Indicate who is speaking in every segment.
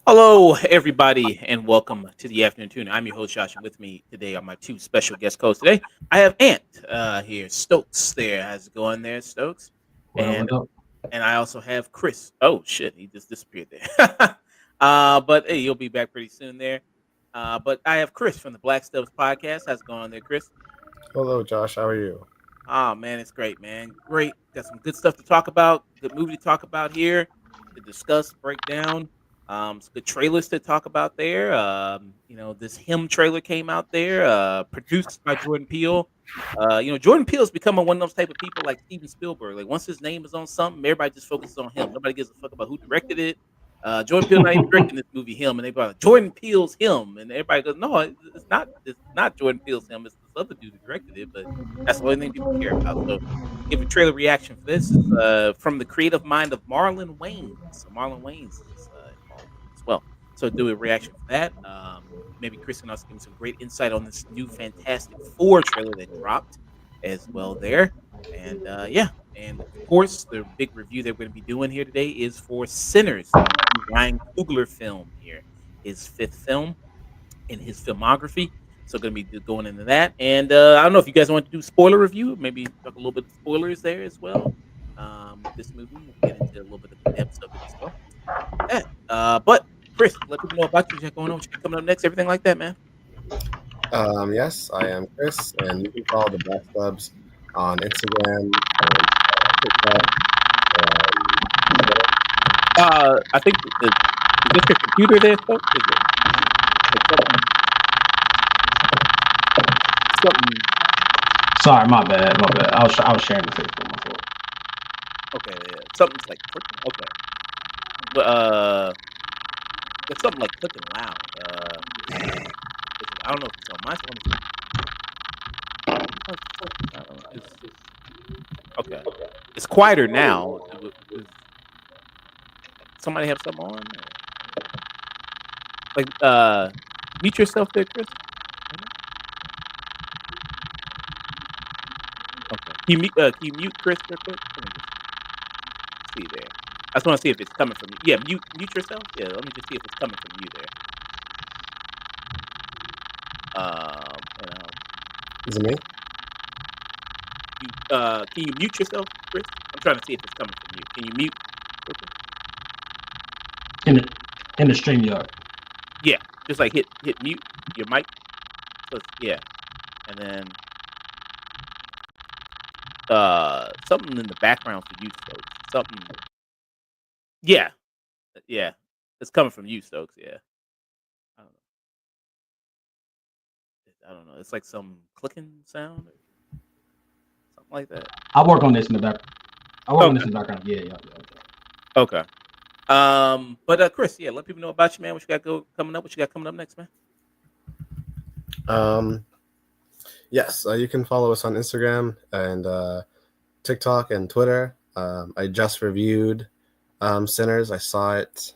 Speaker 1: Hello, everybody, and welcome to the Afternoon Tune. I'm your host, Josh, and with me today are my two special guest hosts today. I have Ant here, Stokes there. How's it going there, Stokes? And
Speaker 2: What up?
Speaker 1: and I also have Chris. Oh, shit, he just disappeared there. But hey, he'll be back pretty soon there. But I have Chris from the Black Stubbs podcast. How's it going there, Chris?
Speaker 3: Hello, Josh. How are you?
Speaker 1: Oh, man, it's great, man. Great. Got some good stuff to talk about, good movie to talk about here, to discuss, break down. Some good trailers to talk about there. This Him trailer came out there, produced by Jordan Peele. Jordan Peele's becoming one of those type of people like Steven Spielberg. Like once his name is on something, everybody just focuses on him. Nobody gives a fuck about who directed it. Jordan Peele not even directing this movie Him, and they go Jordan Peele's Him, and everybody goes, no, it's not. It's not Jordan Peele's Him. It's this other dude who directed it, but that's the only thing people care about. So, give a trailer reaction for this. It's from the creative mind of Marlon Wayans. So Marlon Wayans is involved as well. So do a reaction for that. Maybe Chris can also give me some great insight on this new Fantastic Four trailer that dropped as well there. And and of course, the big review that we're going to be doing here today is for Sinners, the Ryan Coogler film here, his fifth film in his filmography. So going to be going into that. And I don't know if you guys want to do spoiler review, maybe talk a little bit of spoilers there as well. With this movie, we'll get into a little bit of the depths of it as well. But Chris, let people know about you. What's going on? What you got coming up next? Everything like that, man.
Speaker 3: Yes, I am Chris, and you can follow the Black Clubs on Instagram and TikTok.
Speaker 1: I think is this your computer there, folks? Is it? Something.
Speaker 2: Sorry, my bad. I was sharing the picture for myself.
Speaker 1: Okay, yeah. Something's like clicking. Okay, but it's something like clicking loud. I don't know if it's on my phone. Okay, it's quieter now. Somebody have something on? Like, mute yourself there, Chris. Okay. Can you mute Chris real quick? Let me just see there. I just want to see if it's coming from you. Yeah, mute yourself. Yeah, let me just see if it's coming from you there.
Speaker 3: Is it me?
Speaker 1: Can you mute yourself, Chris? I'm trying to see if it's coming from you. Can you mute?
Speaker 2: In the StreamYard.
Speaker 1: Yeah, just like hit mute your mic. So yeah, and then something in the background for you, Stokes. Something. Yeah, it's coming from you, Stokes. Yeah, I don't know. It's like some clicking sound or something like that.
Speaker 2: I work on this in the background. Yeah.
Speaker 1: Okay. But Chris, yeah, let people know about you, man. What you got coming up? What you got coming up next, man?
Speaker 3: Yes, you can follow us on Instagram and TikTok and Twitter. I just reviewed Sinners. I saw it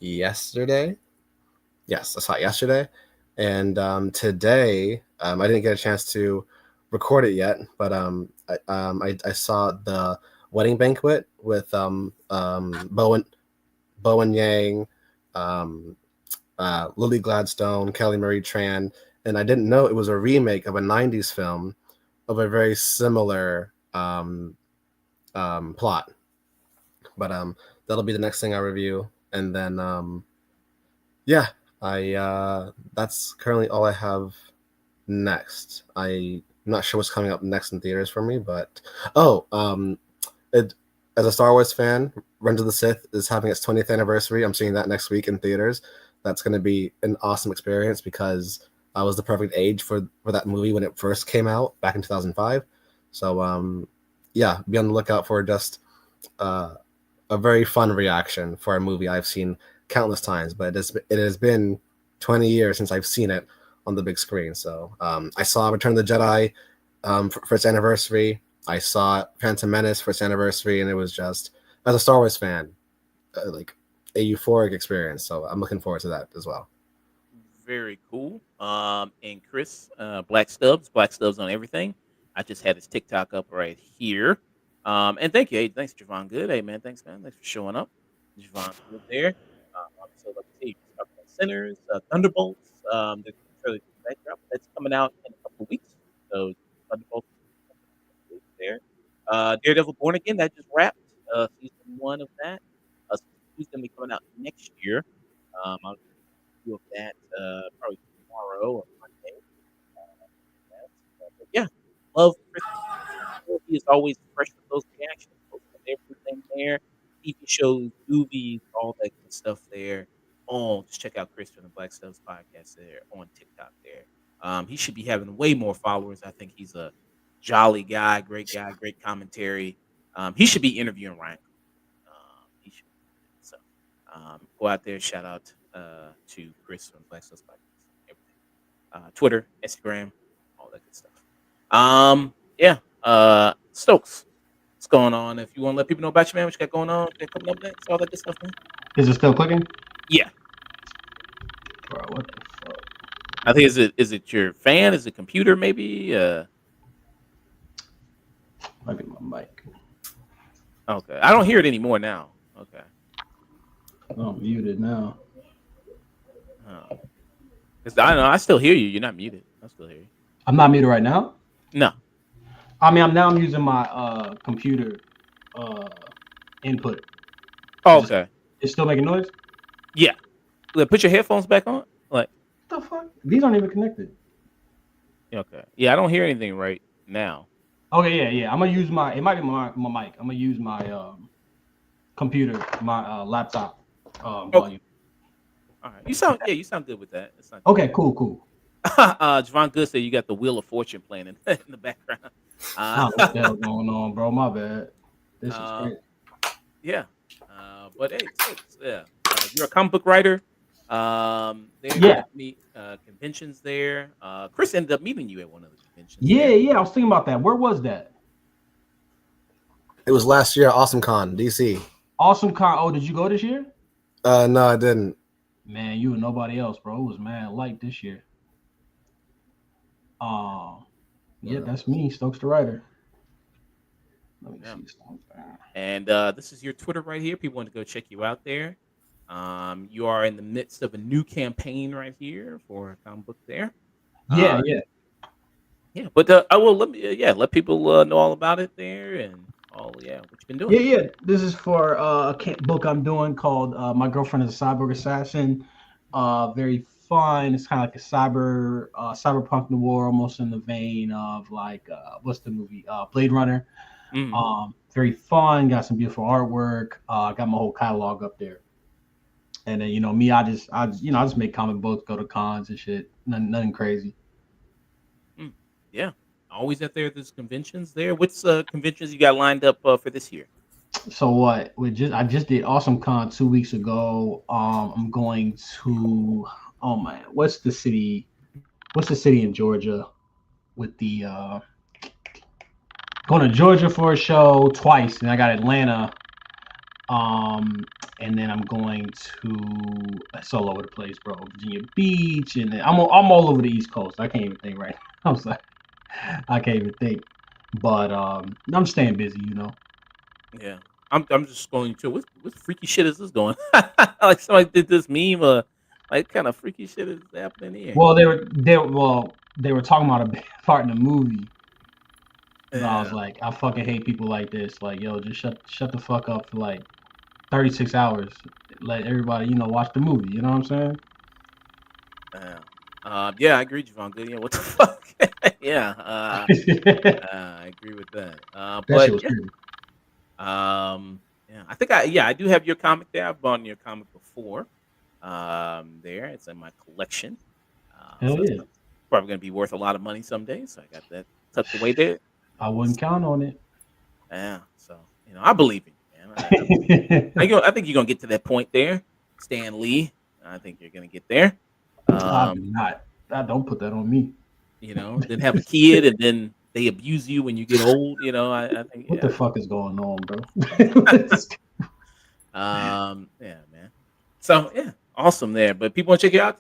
Speaker 3: yesterday. Yes, I saw it yesterday. And today, I didn't get a chance to record it yet, but I saw the Wedding Banquet with Bowen Yang, Lily Gladstone, Kelly Marie Tran, and I didn't know it was a remake of a 90s film of a very similar plot. But that'll be the next thing I review, and then that's currently all I have next. I'm not sure what's coming up next in theaters for me, but as a Star Wars fan, Revenge of the Sith is having its 20th anniversary. I'm seeing that next week in theaters. That's going to be an awesome experience because I was the perfect age for that movie when it first came out back in 2005. So be on the lookout for just a very fun reaction for a movie I've seen countless times, but it has been 20 years since I've seen it on the big screen. So I saw Return of the Jedi for its anniversary. I saw Phantom Menace for its anniversary, and it was just, as a Star Wars fan, like a euphoric experience. So I'm looking forward to that as well.
Speaker 1: Very cool. And Chris, Black Stubbs on everything. I just had his TikTok up right here. And thank you. Hey, thanks, Javon Good. Hey, man, thanks, man. Thanks for showing up. Javon Good there. So let me see. Just talking about Sinners, Thunderbolts. The trailer to the backdrop that's coming out in a couple of weeks. So Thunderbolts there. Daredevil Born Again that just wrapped. Season one of that. Season two is gonna be coming out next year. I'll do of that probably tomorrow or Monday. But yeah, love Chris. He is always fresh with those reactions, posting everything there. TV shows, movies, all that good stuff there. Oh, just check out Chris from the Black Stubbs podcast there on TikTok there. He should be having way more followers. I think he's a jolly guy, great commentary. He should be interviewing Ryan. He should. So go out there, shout out to Chris from Black Stubbs podcast. Everything. Twitter, Instagram, all that good stuff. Yeah. Stokes, what's going on? If you want to let people know about you, man, what you got going on, what you got coming up next, all that good stuff, man.
Speaker 2: Is it still clicking?
Speaker 1: Yeah.
Speaker 2: Bro, what the fuck?
Speaker 1: I think is it your fan? Is it computer maybe?
Speaker 2: Might be my mic.
Speaker 1: Okay. I don't hear it anymore now. Okay.
Speaker 2: I'm muted now.
Speaker 1: Because I know I still hear you. You're not muted. I still hear you.
Speaker 2: I'm not muted right now?
Speaker 1: No.
Speaker 2: I mean, I'm using my computer input.
Speaker 1: Oh, okay.
Speaker 2: It's still making noise?
Speaker 1: Yeah. Put your headphones back on. Like,
Speaker 2: What the fuck? These aren't even connected.
Speaker 1: okay. Yeah, I don't hear anything right now.
Speaker 2: Okay, yeah. I'm gonna use it might be my mic. I'm gonna use my computer, my laptop volume.
Speaker 1: All right. You sound good with that. It's not
Speaker 2: Okay, cool.
Speaker 1: Javon Good said you got the Wheel of Fortune playing in the background.
Speaker 2: What the hell going on, bro? My bad. This is crazy.
Speaker 1: Yeah. But hey, yeah. You're a comic book writer.
Speaker 2: Yeah.
Speaker 1: Meet conventions there. Chris ended up meeting you at one of the conventions.
Speaker 2: Yeah. I was thinking about that. Where was that?
Speaker 3: It was last year, Awesome Con, DC.
Speaker 2: Awesome Con. Oh, did you go this year?
Speaker 3: No, I didn't.
Speaker 2: Man, you and nobody else, bro. It was mad light this year. Yeah, that's me, Stokes the writer. Let me see something.
Speaker 1: And this is your Twitter right here. People want to go check you out there. You are in the midst of a new campaign right here for a comic book there.
Speaker 2: Yeah.
Speaker 1: But I will let people know all about it there and all. Yeah, what you've been doing.
Speaker 2: Yeah. This is for a book I'm doing called "My Girlfriend is a Cyborg Assassin." Very fun. It's kind of like a cyberpunk noir, almost in the vein of like what's the movie? Blade Runner.
Speaker 1: Mm-hmm.
Speaker 2: Very fun. Got some beautiful artwork. Got my whole catalog up there. And then me, I just make comic books, go to cons and shit. Nothing crazy.
Speaker 1: Yeah, always out there at these conventions. There, what's conventions you got lined up for this year?
Speaker 2: So what? I just did Awesome Con 2 weeks ago. I'm going to what's the city in Georgia with the going to Georgia for a show twice, and I got Atlanta. And then I'm going to it's all over the place, bro. Virginia Beach, and then I'm all over the East Coast. I can't even think right now. I'm sorry, I can't even think. But I'm staying busy,
Speaker 1: Yeah, I'm just going to what freaky shit is this going? Like somebody did this meme. Like kind of freaky shit is happening here.
Speaker 2: Well, they were talking about a big part in the movie. And I was like, I fucking hate people like this. Like, yo, just shut the fuck up for like 36 hours. Let everybody, watch the movie. You know what I'm saying?
Speaker 1: Yeah, I agree, Javon Good. Yeah, what the fuck? Yeah, I agree with that. But yeah, I think I do have your comic there. I've bought your comic before. There, it's in my collection.
Speaker 2: Hell
Speaker 1: so
Speaker 2: yeah!
Speaker 1: it's probably gonna be worth a lot of money someday. So I got that tucked away there.
Speaker 2: I wouldn't count on it.
Speaker 1: Yeah, so I believe in you, man. I think you're gonna get to that point there, Stan Lee. I think you're gonna get there.
Speaker 2: I'm not. Don't put that on me.
Speaker 1: Then have a kid, and then they abuse you when you get old. I think
Speaker 2: What the
Speaker 1: yeah.
Speaker 2: fuck is going on, bro?
Speaker 1: Yeah, man. So yeah, awesome there. But people want to check you out.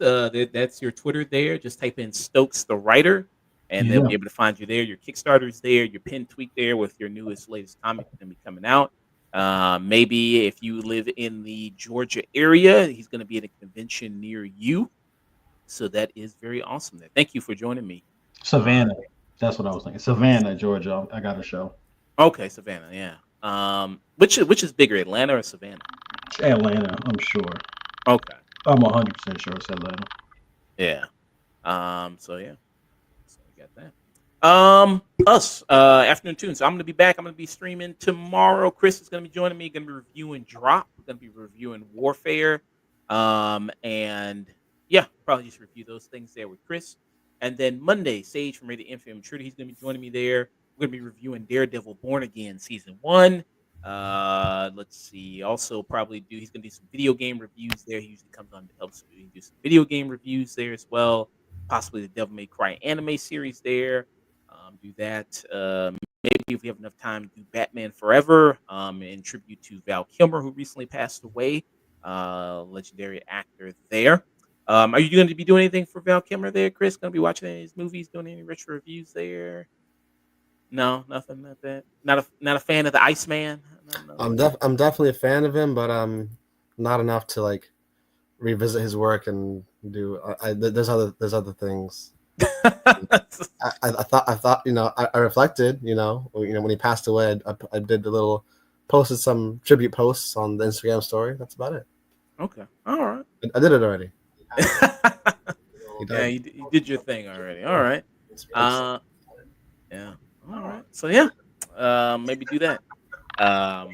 Speaker 1: That's your Twitter there. Just type in Stokes the writer, and they'll
Speaker 2: Yeah.
Speaker 1: be able to find you there. Your Kickstarter's there. Your pin tweet there with your latest comic gonna be coming out. Maybe if you live in the Georgia area, he's gonna be at a convention near you. So that is very awesome. There. Thank you for joining me. Uh,
Speaker 2: Savannah. That's what I was thinking. Savannah, Georgia. I got a show.
Speaker 1: okay, Savannah. Yeah. Which is bigger, Atlanta or Savannah?
Speaker 2: Atlanta, I'm sure.
Speaker 1: Okay.
Speaker 2: I'm 100% sure it's Atlanta.
Speaker 1: Yeah. So yeah. So we got that. Us, afternoon tunes. So I'm gonna be back. I'm gonna be streaming tomorrow. Chris is gonna be joining me. Gonna be reviewing Drop. Gonna be reviewing Warfare. And yeah, probably just review those things there with Chris. And then Monday, Sage from Radio Infamy. Trudy, he's gonna be joining me there. We're gonna be reviewing Daredevil Born Again season 1. Let's see. Also, probably he's gonna do some video game reviews there. He usually comes on to help, so we can do some video game reviews there as well. Possibly the Devil May Cry anime series there. Do that. Maybe if we have enough time, do Batman Forever in tribute to Val Kilmer, who recently passed away. Legendary actor there. Are you going to be doing anything for Val Kilmer there, Chris? Going to be watching any of his movies, doing any retro reviews there? No, nothing like that. Not a fan of the Iceman. No.
Speaker 3: I'm definitely a fan of him, but not enough to like revisit his work and do. There's other things. I thought I reflected when he passed away. I did a little posted some tribute posts on the Instagram story. That's about it.
Speaker 1: Okay, all right.
Speaker 3: I did it already.
Speaker 1: Yeah, you did your thing already. All right. Yeah. All right. So yeah, maybe do that. So all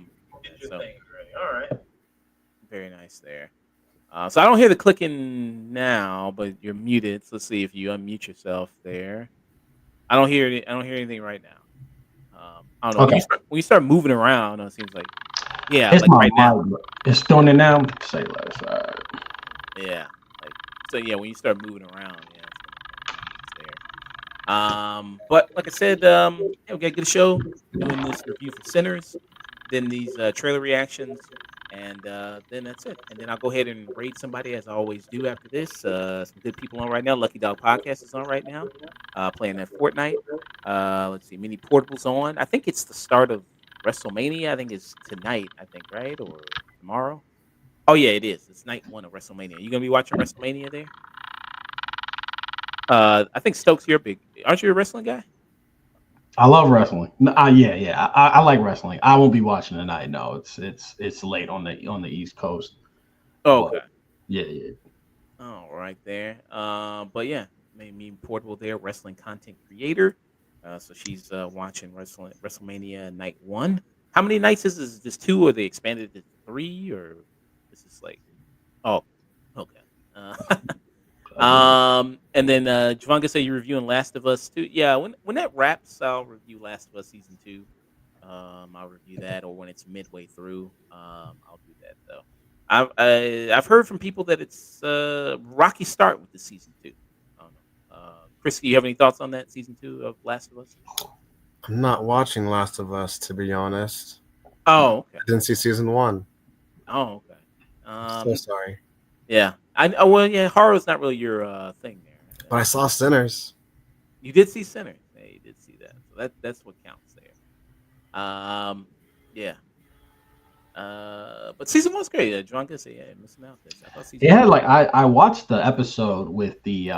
Speaker 1: right. Very nice there. So I don't hear the clicking now, but you're muted. So let's see if you unmute yourself there. I don't hear anything right now. I don't know.
Speaker 2: Okay.
Speaker 1: When you start moving around, it seems like
Speaker 2: It's
Speaker 1: like
Speaker 2: my
Speaker 1: right now.
Speaker 2: mic. It's doing it now. Say less. All right.
Speaker 1: Yeah. So yeah, when you start moving around, yeah, it's there. But like I said, yeah, we got a good show. Doing this review for Sinners, then these trailer reactions, and then that's it. And then I'll go ahead and raid somebody as I always do after this. Some good people on right now. Lucky Dog Podcast is on right now, playing that Fortnite. Let's see, Mini Portable's on. I think it's the start of WrestleMania. I think it's tonight. I think right or tomorrow. Oh yeah, it is. It's night 1 of WrestleMania. You gonna be watching WrestleMania there? I think Stokes, aren't you a wrestling guy?
Speaker 2: I love wrestling. Yeah. I like wrestling. I won't be watching tonight. No, it's late on the East Coast.
Speaker 1: Oh, okay.
Speaker 2: But, yeah.
Speaker 1: Oh, right there. But yeah, me Portable there, wrestling content creator. So she's watching WrestleMania night 1. How many nights is this? Is this 2 or they expanded it to 3 or this is like? Oh, okay. And then Javanga said you're reviewing Last of Us 2. Yeah, when that wraps, I'll review Last of Us season 2. I'll review that, or when it's midway through, I'll do that though. I've heard from people that it's rocky start with the season 2. I don't know. Chris, do you have any thoughts on that season 2 of Last of Us?
Speaker 3: I'm not watching Last of Us, to be honest.
Speaker 1: Oh, okay.
Speaker 3: I didn't see season 1.
Speaker 1: Oh, okay.
Speaker 3: I'm so sorry.
Speaker 1: Yeah, well, yeah, horror is not really your thing there.
Speaker 3: But I saw Sinners.
Speaker 1: You did see Sinners. Yeah, you did see that. So that's what counts there. Yeah. But season 1's great. Drunka said, yeah, missing out this. I thought season
Speaker 2: Yeah,
Speaker 1: 1
Speaker 2: like I watched the episode with the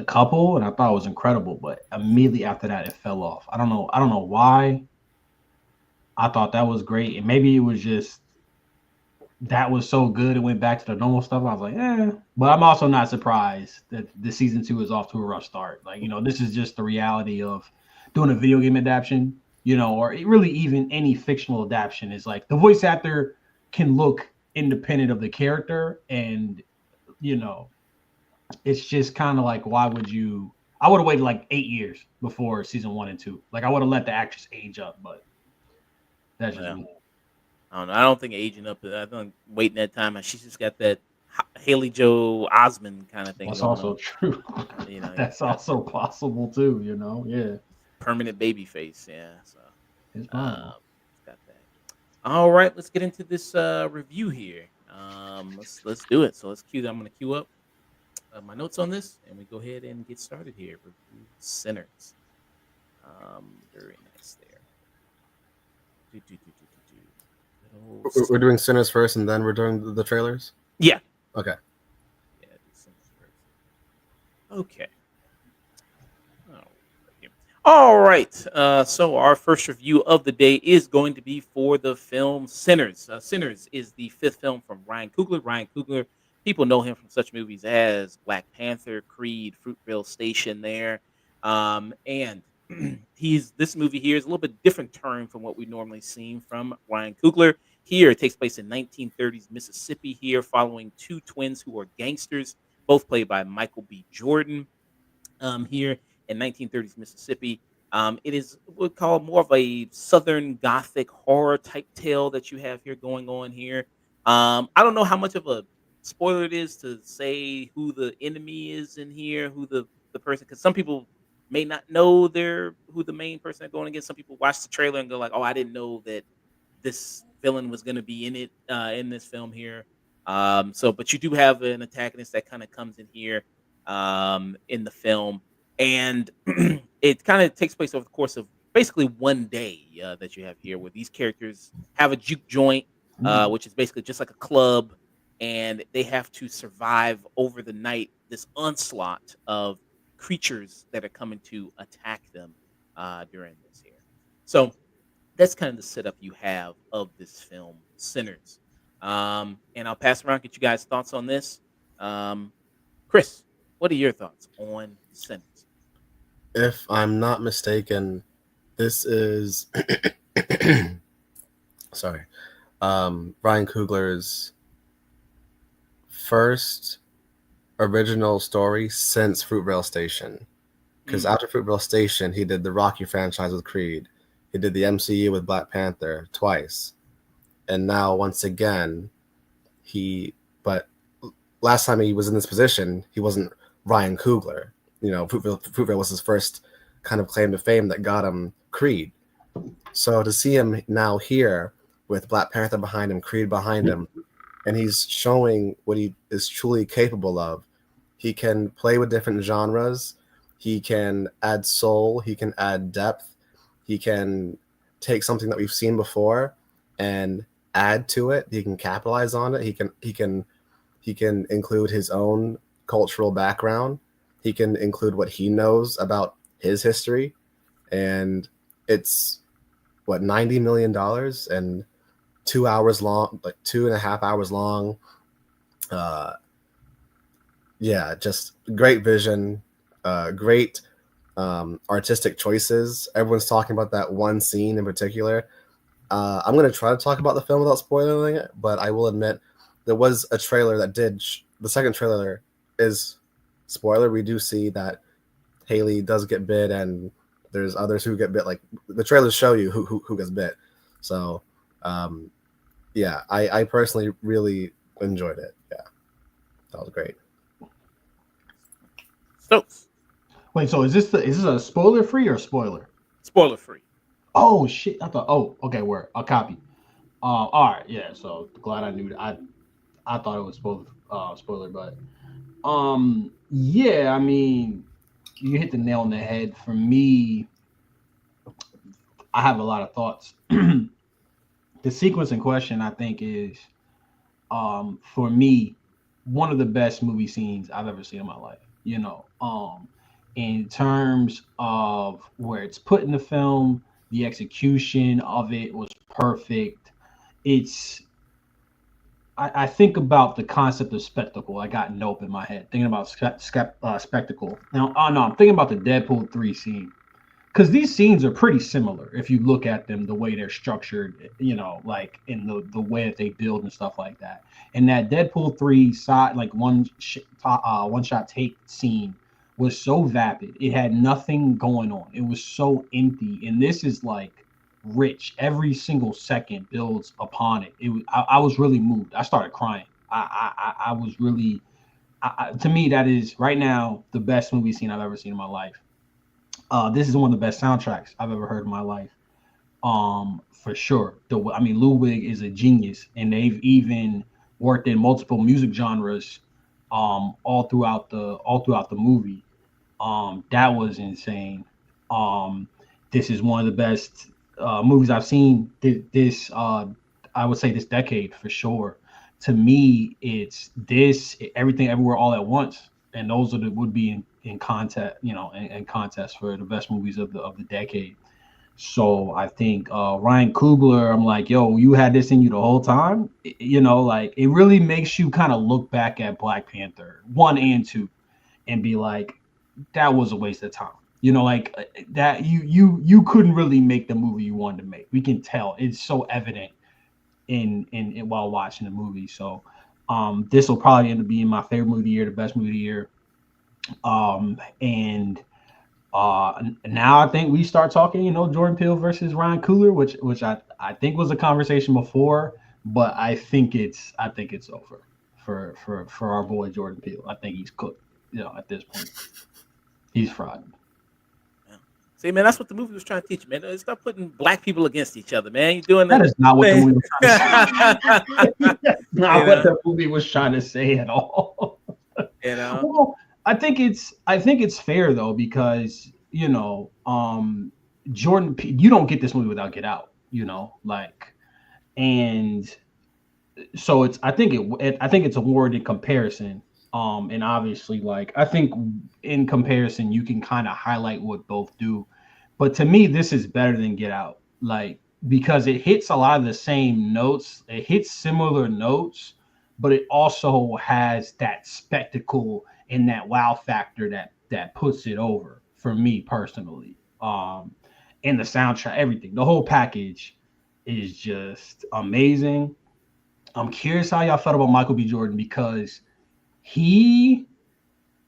Speaker 2: couple and I thought it was incredible, but immediately after that it fell off. I don't know why. I thought that was great, and maybe it was just that was so good it went back to the normal stuff. I was like, but I'm also not surprised that the season 2 is off to a rough start. Like, this is just the reality of doing a video game adaptation, or really even any fictional adaptation is like the voice actor can look independent of the character, and it's just kind of like, why would you? I would have waited like 8 years before season 1 and 2. Like, I would have let the actress age up, but that's just me.
Speaker 1: I don't know. I don't think aging up. I don't waiting that time. She's just got that Haley Joel Osment kind of thing.
Speaker 2: That's
Speaker 1: going
Speaker 2: also
Speaker 1: on.
Speaker 2: true. That's also possible too. Yeah.
Speaker 1: permanent baby face. Yeah, so
Speaker 2: It's mine.
Speaker 1: um, it's got that. All right, let's get into this review here. Let's do it. So let's cue. I'm going to cue up my notes on this, and we go ahead and get started here. Review Sinners. Very nice there. Do, do, do, do, do, do. Good old
Speaker 3: We're
Speaker 1: Sinners.
Speaker 3: doing Sinners first, and then we're doing the trailers.
Speaker 1: Yeah.
Speaker 3: Okay.
Speaker 1: Yeah, do Sinners first. Okay. All right. So our first review of the day is going to be for the film Sinners. Sinners is the fifth film from Ryan Coogler. Ryan Coogler, people know him from such movies as Black Panther, Creed, Fruitvale Station. There, and he's this movie here is a little bit different turn from what we normally seen from Ryan Coogler. Here, it takes place in 1930s Mississippi. Here, following two twins who are gangsters, both played by Michael B. Jordan. Here in 1930s Mississippi. It is what we call more of a Southern Gothic horror type tale that you have here going on here. I don't know how much of a spoiler it is to say who the enemy is in here, who the person, because some people may not know they're who the main person they're going against. Some people watch the trailer and go like, "Oh, I didn't know that this villain was going to be in it in this film here." But you do have an antagonist that kind of comes in here in the film, and it kind of takes place over the course of basically one day that you have here, where these characters have a juke joint, which is basically just like a club, and they have to survive over the night this onslaught of creatures that are coming to attack them during this here. So that's kind of the setup you have of this film, Sinners. And I'll pass around, get you guys' thoughts on this. Chris, what are your thoughts on Sinners?
Speaker 3: If I'm not mistaken, this is sorry, Ryan Coogler's first original story since Fruitvale Station. Because after Fruitvale Station, he did the Rocky franchise with Creed. He did the MCU with Black Panther twice. And now, once again, but last time he was in this position, he wasn't Ryan Coogler. Fruitvale was his first kind of claim to fame that got him Creed. So to see him now here with Black Panther behind him, Creed behind him, and he's showing what he is truly capable of. He can play with different genres. He can add soul. He can add depth. He can take something that we've seen before and add to it. He can capitalize on it. He can include his own cultural background. He can include what he knows about his history. And it's $90 million and 2 hours long, like 2.5 hours long. Just great vision, great artistic choices. Everyone's talking about that one scene in particular. I'm going to try to talk about the film without spoiling it, but I will admit there was a trailer that did. The second trailer is spoiler. We do see that Haley does get bit, and there's others who get bit. Like the trailers show you who gets bit. So, I personally really enjoyed it. Yeah, that was great.
Speaker 1: Stokes,
Speaker 2: Wait, so is this a spoiler free or spoiler?
Speaker 1: spoiler free.
Speaker 2: Oh shit! I thought. Oh, okay. Where I'll copy. All right. Yeah. So glad I knew that. I thought it was spoiler, but yeah. I mean, you hit the nail on the head. For me, I have a lot of thoughts. The sequence in question, I think, is for me one of the best movie scenes I've ever seen in my life. In terms of where it's put in the film, the execution of it was perfect. I think about the concept of spectacle. I got Nope in my head, thinking about spectacle. Now, no, I'm thinking about the Deadpool 3 scene. Because these scenes are pretty similar if you look at them, the way they're structured, like in the way that they build and stuff like that. And that Deadpool 3 side, like one shot take scene was so vapid. It had nothing going on. It was so empty. And this is like rich. Every single second builds upon it. I was really moved. I started crying. I was really, to me, that is right now the best movie scene I've ever seen in my life. This is one of the best soundtracks I've ever heard in my life. For sure. I mean, Ludwig is a genius, and they've even worked in multiple music genres, all throughout the movie. That was insane. Um, this is one of the best movies I've seen this I would say this decade for sure. To me, it's this everything everywhere all at once, and those are the would be in contest, in contest for the best movies of the decade. So I think Ryan Coogler, I'm like, yo, you had this in you the whole time. Like it really makes you kind of look back at Black Panther 1 and 2 and be like, that was a waste of time. Like that you couldn't really make the movie you wanted to make. We can tell. It's so evident in while watching the movie. So this will probably end up being my favorite movie of the year, the best movie of the year. And now I think we start talking, Jordan Peele versus Ryan Coogler, which I think was a conversation before, but I think it's over for our boy Jordan Peele. I think he's cooked. At this point, he's fried.
Speaker 1: Yeah. See, man, that's what the movie was trying to teach you, man. Stop putting black people against each other, man. You're doing
Speaker 2: That is not what the
Speaker 1: man.
Speaker 2: movie was trying to say. That's not
Speaker 1: You
Speaker 2: what
Speaker 1: know?
Speaker 2: the movie was trying to say at all. Well, I think it's fair though, because Jordan, you don't get this movie without Get Out, and so I think it's a word in comparison. And obviously, like I think in comparison, you can kind of highlight what both do. But to me, this is better than Get Out, like because it hits a lot of the same notes. It hits similar notes, but it also has that spectacle and that wow factor that puts it over for me personally. And the soundtrack, everything, the whole package is just amazing. I'm curious how y'all felt about Michael B. Jordan, because he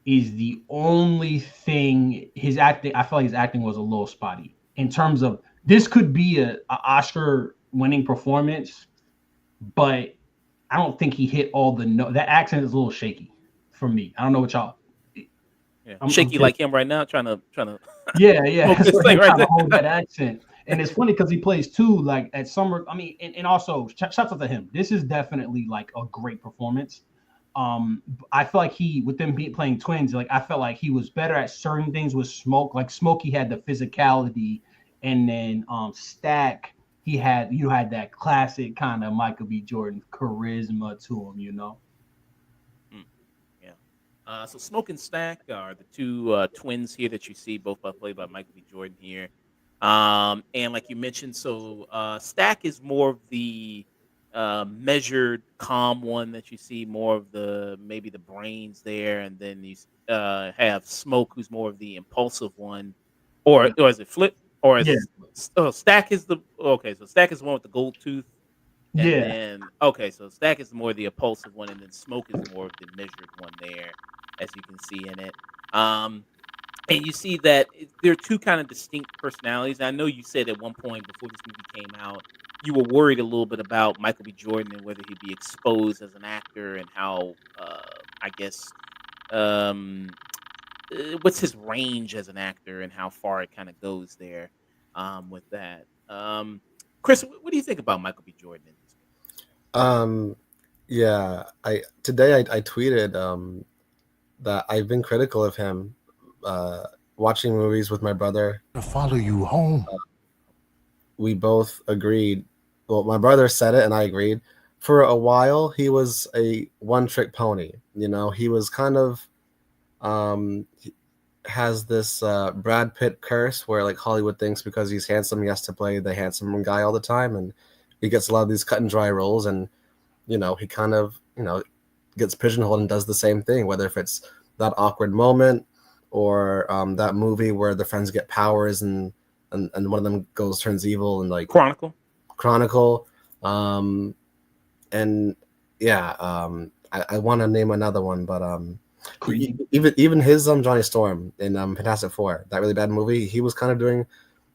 Speaker 2: is the only thing his acting. I feel like his acting was a little spotty in terms of this could be a Oscar winning performance, but I don't think he hit all the that accent is a little shaky for me. I don't know what y'all.
Speaker 1: Yeah.
Speaker 2: I'm
Speaker 1: Shaky like him right now, trying to
Speaker 2: Yeah,
Speaker 1: smoke
Speaker 2: that's
Speaker 1: this
Speaker 2: what
Speaker 1: thing
Speaker 2: him
Speaker 1: right
Speaker 2: trying to
Speaker 1: there.
Speaker 2: hold that accent. And it's funny because he plays too, like at summer. I mean, and also shouts out to him. This is definitely like a great performance. I feel like with them playing twins, like I felt like he was better at certain things with Smoke. Like Smokey had the physicality, and then Stack, had that classic kind of Michael B. Jordan charisma to him.
Speaker 1: Mm, yeah. So Smoke and Stack are the two twins here that you see, both played by Michael B. Jordan here. And like you mentioned, so Stack is more of the measured, calm one that you see, more of the maybe the brains there, and then you have Smoke, who's more of the impulsive one, or is it flip, or
Speaker 2: Yeah,
Speaker 1: is Stack is the okay? So Stack is the one with the gold tooth, and
Speaker 2: yeah,
Speaker 1: then okay, so Stack is more the impulsive one, and then Smoke is more of the measured one there, as you can see in it. Um, and you see that there are two kind of distinct personalities. I know you said at one point before this movie came out, you were worried a little bit about Michael B. Jordan and whether he'd be exposed as an actor and how, I guess, um, what's his range as an actor and how far it kind of goes there with that. Chris, what do you think about Michael B. Jordan in this
Speaker 3: Um, yeah, I tweeted that I've been critical of him watching movies with my brother.
Speaker 4: To follow you home.
Speaker 3: We both agreed. Well, my brother said it, and I agreed. For a while, he was a one-trick pony. He was kind of he has this Brad Pitt curse where like Hollywood thinks because he's handsome, he has to play the handsome guy all the time, and he gets a lot of these cut and dry roles, and he kind of gets pigeonholed and does the same thing, whether if it's that awkward moment or that movie where the friends get powers and one of them turns evil and like Chronicle. And yeah, I want to name another one, but even his Johnny Storm in Fantastic Four, that really bad movie, he was kind of doing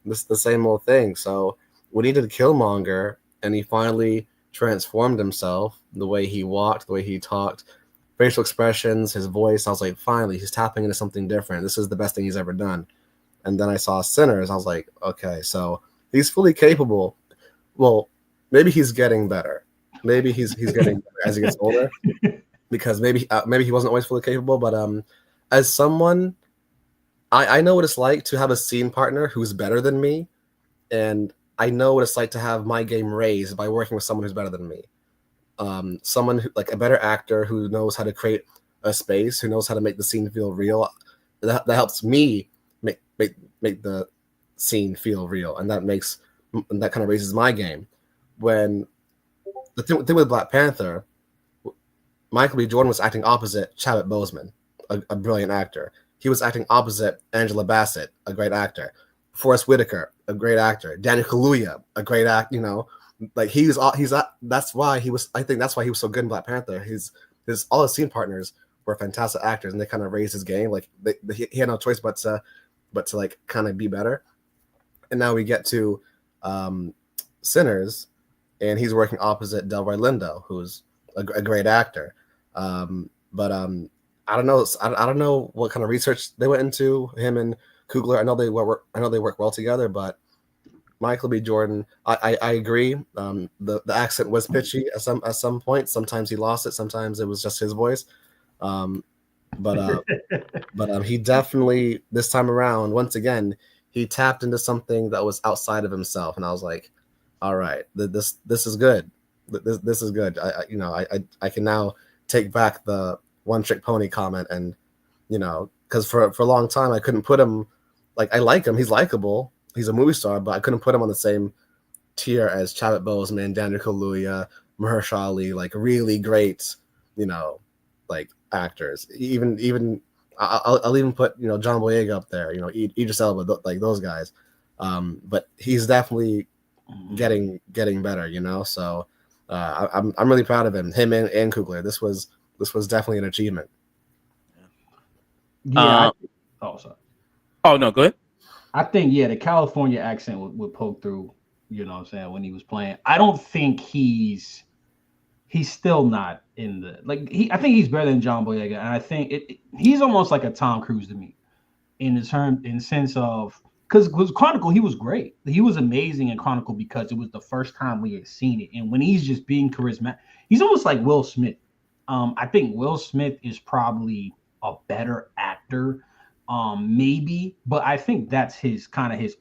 Speaker 3: the same old thing. So when he did Killmonger and he finally transformed himself, the way he walked, the way he talked, facial expressions, his voice, I was like, finally, he's tapping into something different. This is the best thing he's ever done. And then I saw Sinners. I was like, okay, so he's fully capable. Well, maybe he's getting better. Maybe he's getting better as he gets older, because maybe he wasn't always fully capable. But as someone, I know what it's like to have a scene partner who's better than me, and I know what it's like to have my game raised by working with someone who's better than me. Someone who, like a better actor who knows how to create a space, who knows how to make the scene feel real. That helps me make the scene feel real, and that kind of raises my game. When the thing with Black Panther, Michael B. Jordan was acting opposite Chadwick Boseman, a brilliant actor. He was acting opposite Angela Bassett, a great actor. Forrest Whitaker, a great actor. Daniel Kaluuya, a great actor. Like that's why he was. I think that's why he was so good in Black Panther. His all his scene partners were fantastic actors, and they kind of raised his game. Like he had no choice but to like kind of be better. And now we get to Sinners, and he's working opposite Delroy Lindo, who's a great actor. But I don't know. I don't know what kind of research they went into him and Coogler. I know they work well together, but Michael B. Jordan, I agree. The accent was pitchy at some point. Sometimes he lost it. Sometimes it was just his voice. Um, but he definitely, this time around, once again, he tapped into something that was outside of himself, and I was like, all right, this is good. This is good. I can now take back the one trick pony comment, and because for a long time I couldn't put him, like, I like him, he's likable, he's a movie star, but I couldn't put him on the same tier as Chadwick Boseman, Daniel Kaluuya, Mahershala Ali, like really great, like actors. Even I'll even put John Boyega up there, Idris Elba, like those guys. But he's definitely getting better. So I'm really proud of him and Coogler. This was definitely an achievement.
Speaker 2: Yeah. Sorry.
Speaker 1: Oh no, go ahead.
Speaker 2: I think the California accent would poke through. You know what I'm saying, when he was playing. I don't think he's still not in the I think he's better than John Boyega, and I think he's almost like a Tom Cruise to me in the sense of, because Chronicle, he was great. He was amazing in Chronicle because it was the first time we had seen it, and when he's just being charismatic, he's almost like Will Smith. I think Will Smith is probably a better actor, maybe, but I think that's his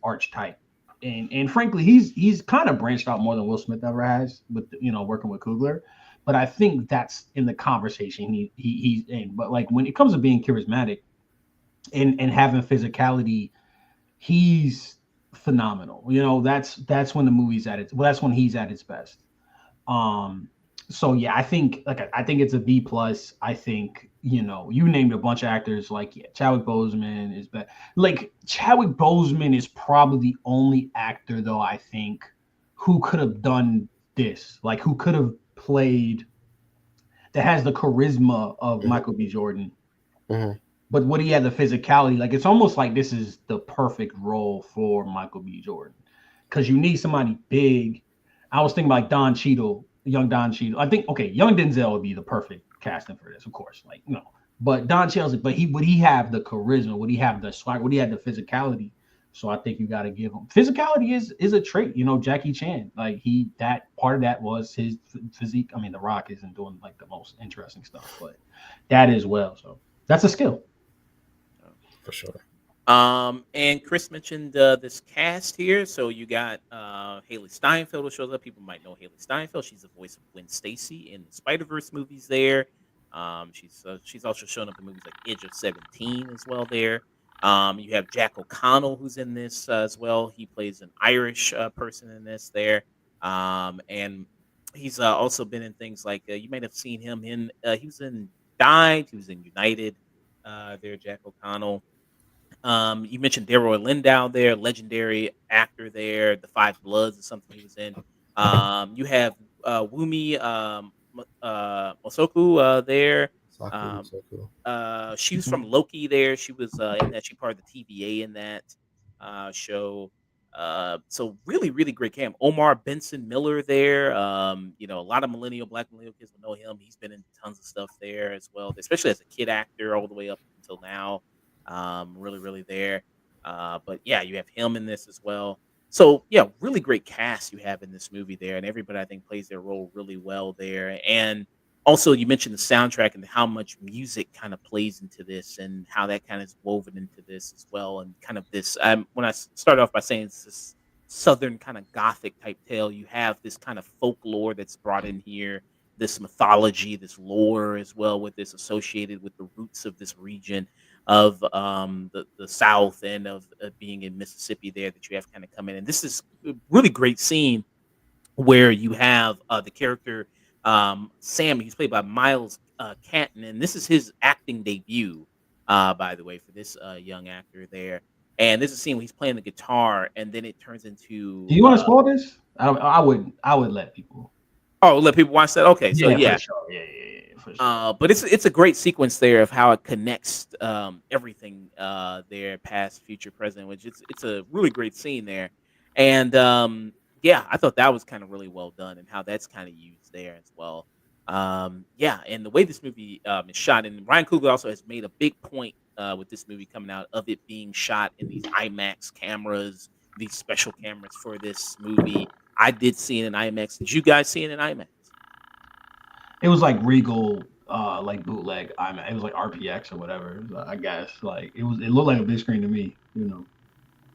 Speaker 2: archetype. And frankly, he's kind of branched out more than Will Smith ever has with working with Coogler. But I think that's in the conversation he's in. But like when it comes to being charismatic and having physicality, he's phenomenal. That's when the movie's at its, well, that's when he's at its best. So yeah, I think it's a B plus. I think you named a bunch of actors, like Chadwick Boseman is better. Like Chadwick Boseman is probably the only actor though I think who could have done this, like who could have played, that has the charisma of Michael B. Jordan.
Speaker 3: Mm-hmm.
Speaker 2: But would he have the physicality? Like it's almost like this is the perfect role for Michael B. Jordan, because you need somebody big. I was thinking like young Don Cheadle. I think young Denzel would be the perfect casting for this, of course. Like but Don Cheadle's, but would he have the charisma? Would he have the swag? Would he have the physicality? So I think you got to give him physicality is a trait. Jackie Chan, like that part of that was his physique. I mean, The Rock isn't doing like the most interesting stuff, but that as well. So that's a skill.
Speaker 3: For sure.
Speaker 1: And Chris mentioned this cast here. So you got Haley Steinfeld who shows up. People might know Haley Steinfeld. She's the voice of Gwen Stacy in the Spider-Verse movies there. She's also shown up in movies like Edge of 17 as well there. You have Jack O'Connell who's in this as well. He plays an Irish person in this there. And he's also been in things like you might have seen him in he was in Died, he was in United there, Jack O'Connell. You mentioned Delroy Lindo there, legendary actor there. The Five Bloods is something he was in. You have Wumi Mosoku there. She was from Loki there. She was in that. She part of the TVA in that show. So really, really great cam. Omar Benson Miller there. A lot of black millennial kids will know him. He's been in tons of stuff there as well, especially as a kid actor all the way up until now. Really, really there. But yeah, you have him in this as well. So yeah, really great cast you have in this movie there, and everybody I think plays their role really well there. And also, you mentioned the soundtrack and how much music kind of plays into this, and how that kind of is woven into this as well. And kind of this, when I started off by saying it's this southern kind of gothic type tale, you have this kind of folklore that's brought in here, this mythology, this lore as well, with this associated with the roots of this region of the South and of being in Mississippi there that you have kind of come in. And this is a really great scene where you have the character Sam. He's played by Miles Canton, and this is his acting debut, by the way, for this young actor there. And this is a scene where he's playing the guitar, and then it turns
Speaker 2: Do
Speaker 1: into
Speaker 2: you want to spoil this? I would let people.
Speaker 1: oh, let people watch that. Okay, so
Speaker 2: Yeah,
Speaker 1: yeah,
Speaker 2: for sure. Yeah, for sure.
Speaker 1: but it's a great sequence there of how it connects everything there, past, future, present, which it's a really great scene there, and yeah, I thought that was kind of really well done, and how that's kind of used there as well. Yeah, and the way this movie is shot, and Ryan Coogler also has made a big point with this movie coming out of it being shot in these IMAX cameras, these special cameras for this movie. I did see it in IMAX. Did you guys see it in IMAX?
Speaker 2: It was like Regal, like bootleg. It was like RPX or whatever. I guess like it was. It looked like a big screen to me. You know.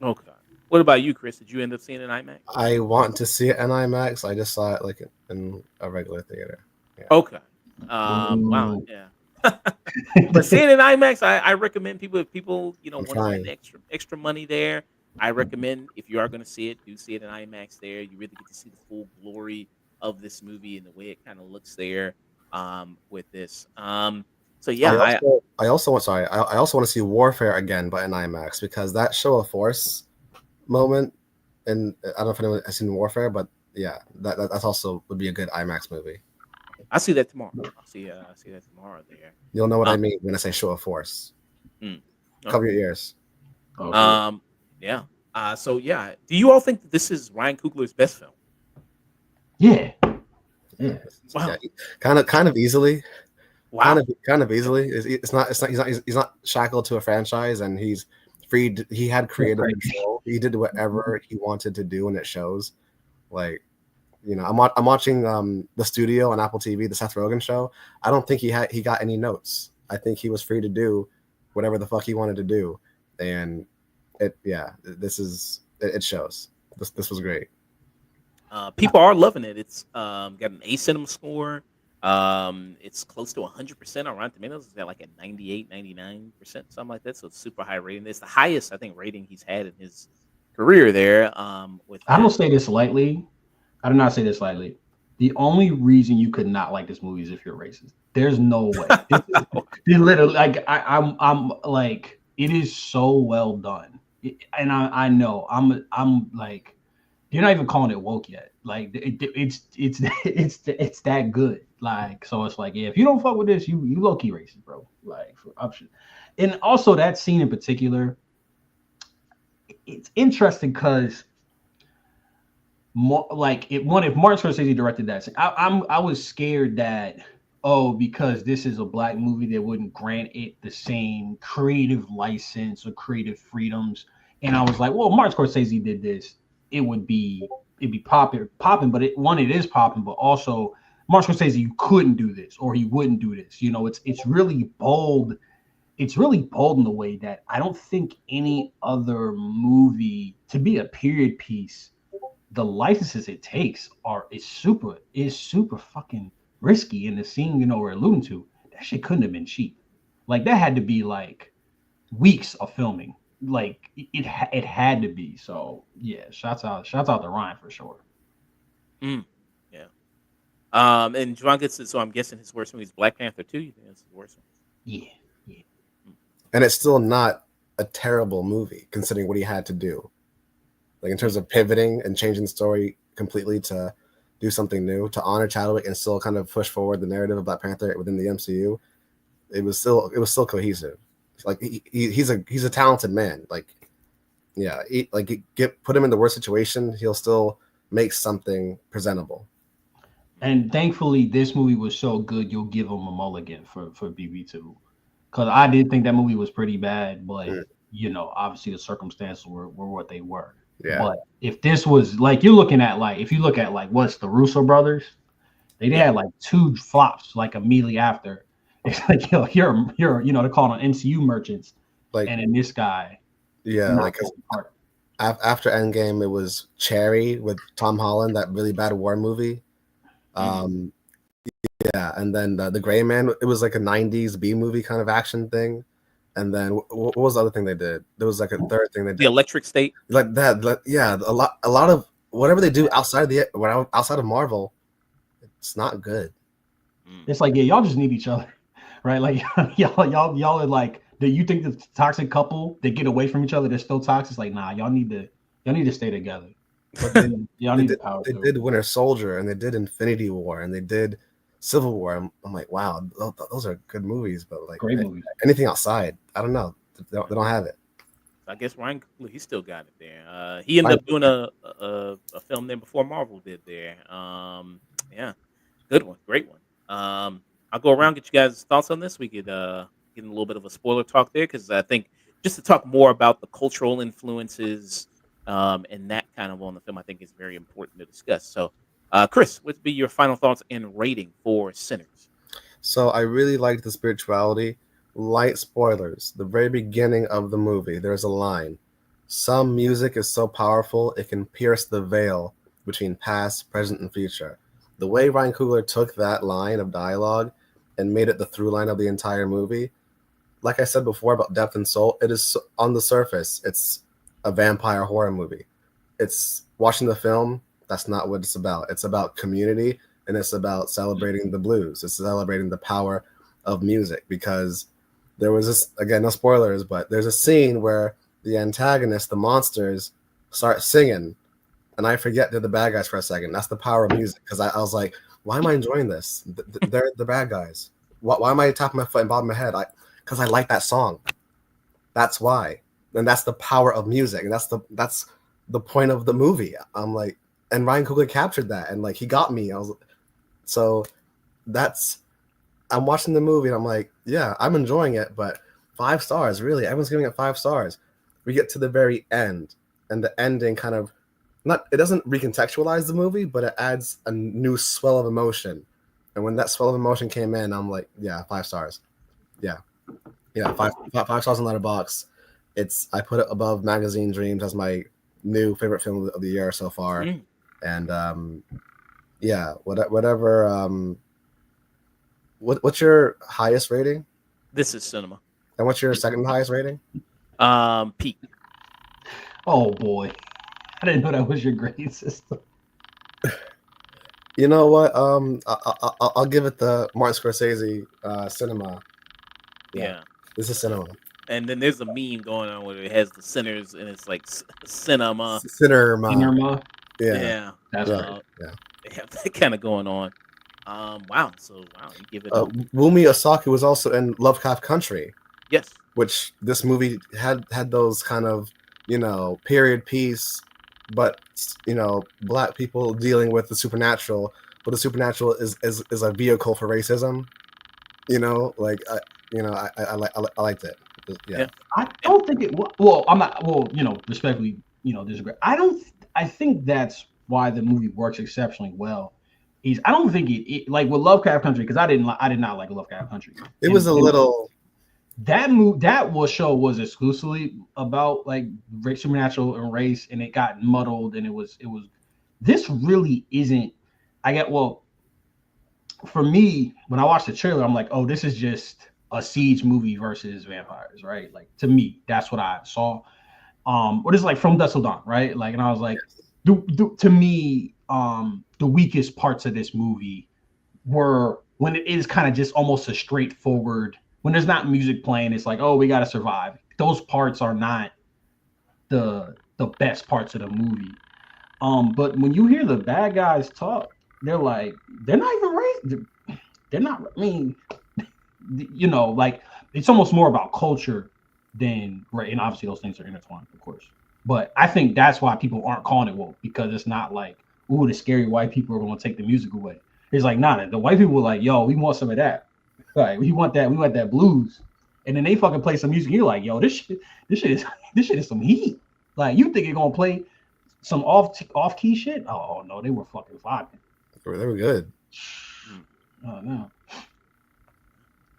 Speaker 1: Okay. What about you, Chris? Did you end up seeing an IMAX?
Speaker 3: I want to see it in IMAX. I just saw it like in a regular theater. Yeah.
Speaker 1: Okay. Wow. Yeah. But seeing it in IMAX, I recommend people, if people want to
Speaker 3: trying.
Speaker 1: spend extra money there. I recommend, if you are going to see it, do see it in IMAX. There, you really get to see the full glory of this movie and the way it kind of looks there. With this. So yeah,
Speaker 3: I also want I also want to see Warfare again, but in IMAX, because that show of force moment, and I don't know if anyone has seen Warfare, but yeah, that's also would be a good IMAX movie.
Speaker 1: I'll see that tomorrow. I'll see that tomorrow there.
Speaker 3: You'll know what I mean when I say show of force.
Speaker 1: Okay.
Speaker 3: Cover your ears.
Speaker 1: Okay. Yeah. So yeah, do you all think that this is Ryan Coogler's best film?
Speaker 2: Yeah. Yeah.
Speaker 1: Wow.
Speaker 3: Yeah, kind of easily.
Speaker 1: Wow.
Speaker 3: Kind of easily. It's not he's not shackled to a franchise, and he's free. He had creative control. He did whatever he wanted to do, and it shows. Like, I'm watching The Studio on Apple TV, the Seth Rogen show. I don't think he got any notes. I think he was free to do whatever the fuck he wanted to do, and it shows. This was great.
Speaker 1: People are loving it. It's got an A cinema score. It's close to 100% on Rotten Tomatoes. It's got like a 98, 99%, something like that. So it's super high rating. It's the highest, I think, rating he's had in his career there.
Speaker 2: I don't say this lightly. I do not say this lightly. The only reason you could not like this movie is if you're racist. There's no way. It literally, like, I'm like, it is so well done, and I know I'm like, you're not even calling it woke yet. Like, it's that good. Like, so it's like, yeah, if you don't fuck with this, you low key racist, bro. Like, for option. And also that scene in particular, it's interesting because more like if Martin Scorsese directed that, I was scared that because this is a black movie, they wouldn't grant it the same creative license or creative freedoms. And I was like, well, Martin Scorsese did this, it'd be popping, but it is popping, but also Martin Scorsese, you couldn't do this or he wouldn't do this. It's really bold. It's really bold in the way that I don't think any other movie, to be a period piece, the licenses it takes is super fucking risky. In the scene we're alluding to, that shit couldn't have been cheap. Like, that had to be like weeks of filming. Like, it had to be. So yeah, shouts out to Ryan for sure.
Speaker 1: Yeah. And Javon gets it, so I'm guessing his worst movie is Black Panther 2. You think that's his worst one?
Speaker 2: Yeah.
Speaker 3: And it's still not a terrible movie considering what he had to do. Like, in terms of pivoting and changing the story completely to do something new, to honor Chadwick and still kind of push forward the narrative of Black Panther within the MCU, it was still cohesive. Like, he's a talented man. Like, yeah, put him in the worst situation, he'll still make something presentable.
Speaker 2: And thankfully, this movie was so good, you'll give him a mulligan for BB2. Because I did think that movie was pretty bad, but obviously the circumstances were what they were.
Speaker 3: Yeah.
Speaker 2: But if this was like you're looking at like if you look at like what's the Russo brothers, they
Speaker 1: Yeah.
Speaker 2: had like 2 flops like immediately after. It's like you're they're calling on MCU merchants,
Speaker 3: Like
Speaker 2: and then this guy
Speaker 3: yeah,
Speaker 2: not
Speaker 3: like 'cause
Speaker 2: falling apart.
Speaker 3: after Endgame, it was Cherry with Tom Holland, that really bad war movie.
Speaker 1: Mhm.
Speaker 3: Yeah, and then the Gray Man, it was like a '90s B movie kind of action thing. And then what was the other thing they did? There was like a third thing they
Speaker 1: The
Speaker 3: did,
Speaker 1: Electric State.
Speaker 3: like that. Yeah, a lot of whatever they do outside of Marvel, it's not good.
Speaker 1: Mm.
Speaker 2: It's like, yeah, y'all just need each other, right? Like y'all are like, do you think the toxic couple they get away from each other, they're still toxic? It's like, nah, y'all need to stay together.
Speaker 3: But they
Speaker 2: Y'all
Speaker 3: they
Speaker 2: need the
Speaker 3: did
Speaker 2: power
Speaker 3: they
Speaker 2: through.
Speaker 3: did Winter Soldier, and they did Infinity War, and they did Civil War. I'm like, wow, those are good movies, but like
Speaker 2: Great movies.
Speaker 3: anything outside, I don't know. They don't have it.
Speaker 1: I guess Ryan Coogler, he still got it there. He ended
Speaker 3: Ryan-
Speaker 1: up doing a film there before Marvel did there. Yeah, good one, great one. I'll go around get you guys' thoughts on this. We could get in a little bit of a spoiler talk there because I think just to talk more about the cultural influences and that kind of on the film, I think is very important to discuss. So, Chris, what would be your final thoughts and rating for Sinners?
Speaker 3: So I really liked the spirituality. Light spoilers. The very beginning of the movie, there's a line. Some music is so powerful it can pierce the veil between past, present, and future. The way Ryan Coogler took that line of dialogue and made it the through line of the entire movie, like I said before about depth and soul, it is on the surface. It's a vampire horror movie. It's watching the film. That's not what it's about. It's about community, and it's about celebrating the blues. It's celebrating the power of music, because there was this, again, no spoilers, but there's a scene where the antagonist, the monsters, start singing, and I forget they're the bad guys for a second. That's the power of music, because I was like, why am I enjoying this? They're the bad guys. Why am I tapping my foot and bobbing my head? Because I like that song. That's why. And that's the power of music. And that's the point of the movie. I'm like, and Ryan Coogler captured that, and like he got me. So that's I'm watching the movie and I'm like, yeah, I'm enjoying it, but 5 stars, really. Everyone's giving it 5 stars. We get to the very end, and the ending kind of it doesn't recontextualize the movie, but it adds a new swell of emotion. And when that swell of emotion came in, I'm like, yeah, 5 stars. Yeah. Yeah, five stars on Letterboxd. I put it above Magazine Dreams as my new favorite film of the year so far.
Speaker 1: Mm.
Speaker 3: And yeah, whatever. What's your highest rating?
Speaker 1: This is cinema.
Speaker 3: And what's your second highest rating?
Speaker 1: Peak.
Speaker 2: Oh boy, I didn't know that was your grade system.
Speaker 3: You know what? I'll give it the Martin Scorsese cinema.
Speaker 1: Yeah.
Speaker 3: This is cinema.
Speaker 1: And then there's a meme going on where it has the Sinners and it's like cinema.
Speaker 3: Cinema. Yeah.
Speaker 1: Yeah.
Speaker 2: That's right.
Speaker 3: Yeah.
Speaker 1: They have that kind of going on. Wow. So you give it.
Speaker 3: Wumi Asaki was also in Lovecraft Country.
Speaker 1: Yes.
Speaker 3: Which this movie had those kind of, period piece, but black people dealing with the supernatural, but the supernatural is a vehicle for racism. I liked it. Yeah.
Speaker 2: I don't think it. Well, I'm not. Well, respectfully, disagree. I think that's why the movie works exceptionally well. I don't think it like with Lovecraft Country, because I did not like Lovecraft Country.
Speaker 3: It was a little.
Speaker 2: That show was exclusively about like supernatural and race, and it got muddled, and it was. This really isn't. For me, when I watched the trailer, I'm like, oh, this is just a siege movie versus vampires, right? Like, to me, that's what I saw. Or this is like From Dusk Till Dawn, right? Like, and I was like, to me, the weakest parts of this movie were when it is kind of just almost a straightforward. When there's not music playing, it's like, oh, we got to survive. Those parts are not the best parts of the movie. But when you hear the bad guys talk, they're like, they're not even racist. They're not. I mean, like it's almost more about culture than right. And obviously, those things are intertwined, of course. But I think that's why people aren't calling it woke, because it's not like, ooh, the scary white people are going to take the music away. It's like, nah, the white people were like, yo, we want some of that. Like we want that blues, And then they fucking play some music. You're like, yo, this shit is some heat. Like, you think you're gonna play some off key shit? Oh no, they were fucking vibing.
Speaker 3: They were good.
Speaker 2: Oh no.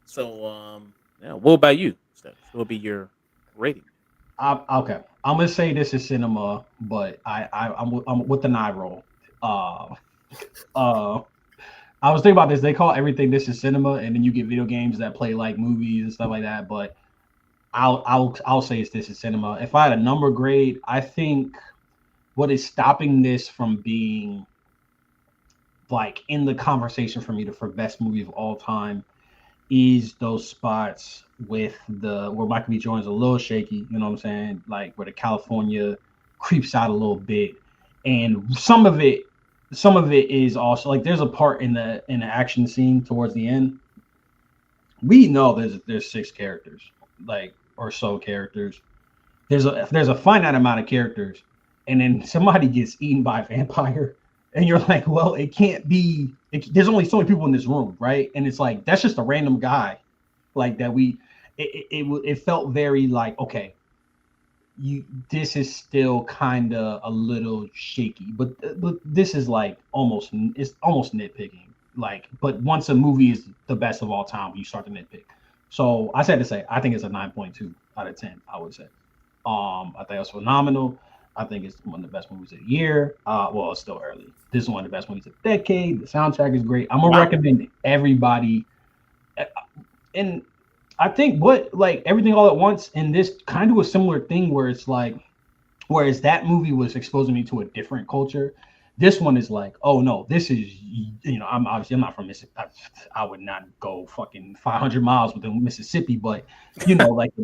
Speaker 1: So, yeah, what about you, Steph? What will be your rating?
Speaker 2: Okay, I'm gonna say this is cinema, but I'm with the eye roll. Uh, uh, I was thinking about this. They call everything this is cinema, and then you get video games that play like movies and stuff like that. But I'll say it's this is cinema. If I had a number grade, I think what is stopping this from being like in the conversation for me for best movie of all time is those spots with the where Michael B. Jordan's a little shaky, you know what I'm saying? Like where the California creeps out a little bit. And some of it is also like there's a part in the action scene towards the end. We know there's 6 characters, like or so characters. There's a finite amount of characters, and then somebody gets eaten by a vampire, and you're like, well, it can't be. There's only so many people in this room, right? And it's like that's just a random guy, like that. It felt very like okay, this is still kind of a little shaky, but this is like almost nitpicking. Like, but once a movie is the best of all time, you start to nitpick. So I said to say I think it's a 9.2 out of 10. I would say. I think it's phenomenal. I think it's one of the best movies of the year. Well, it's still early. This is one of the best movies of the decade. The soundtrack is great. I'm gonna recommend everybody. And I think what like everything all at once, and this kind of a similar thing where it's like, whereas that movie was exposing me to a different culture. This one is like, oh no, this is I'm not from Mississippi. I would not go fucking 500 miles within Mississippi, but like the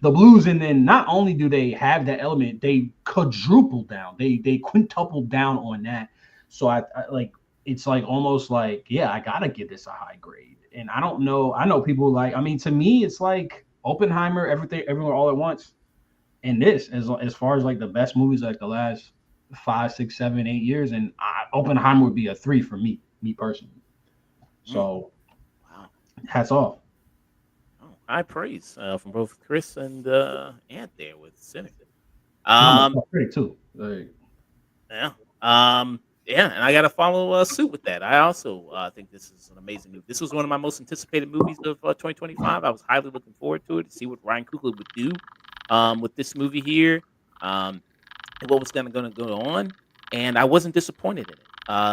Speaker 2: blues, and then not only do they have that element, they quadruple down, they quintuple down on that. So I like it's like almost like yeah, I gotta give this a high grade. And I don't know, I know people like to me it's like Oppenheimer, everything, everywhere, all at once, and this as far as like the best movies like the last 5, 6, 7, 8 years, and Oppenheimer would be a 3 for me personally. So, wow, hats off.
Speaker 1: Oh, high praise from both Chris and Ant there with Cynic.
Speaker 2: Pretty too.
Speaker 1: Yeah. Yeah, and I got to follow suit with that. I also think this is an amazing movie. This was one of my most anticipated movies of 2025. I was highly looking forward to it to see what Ryan Coogler would do with this movie here. And what was going to go on, and I wasn't disappointed in it.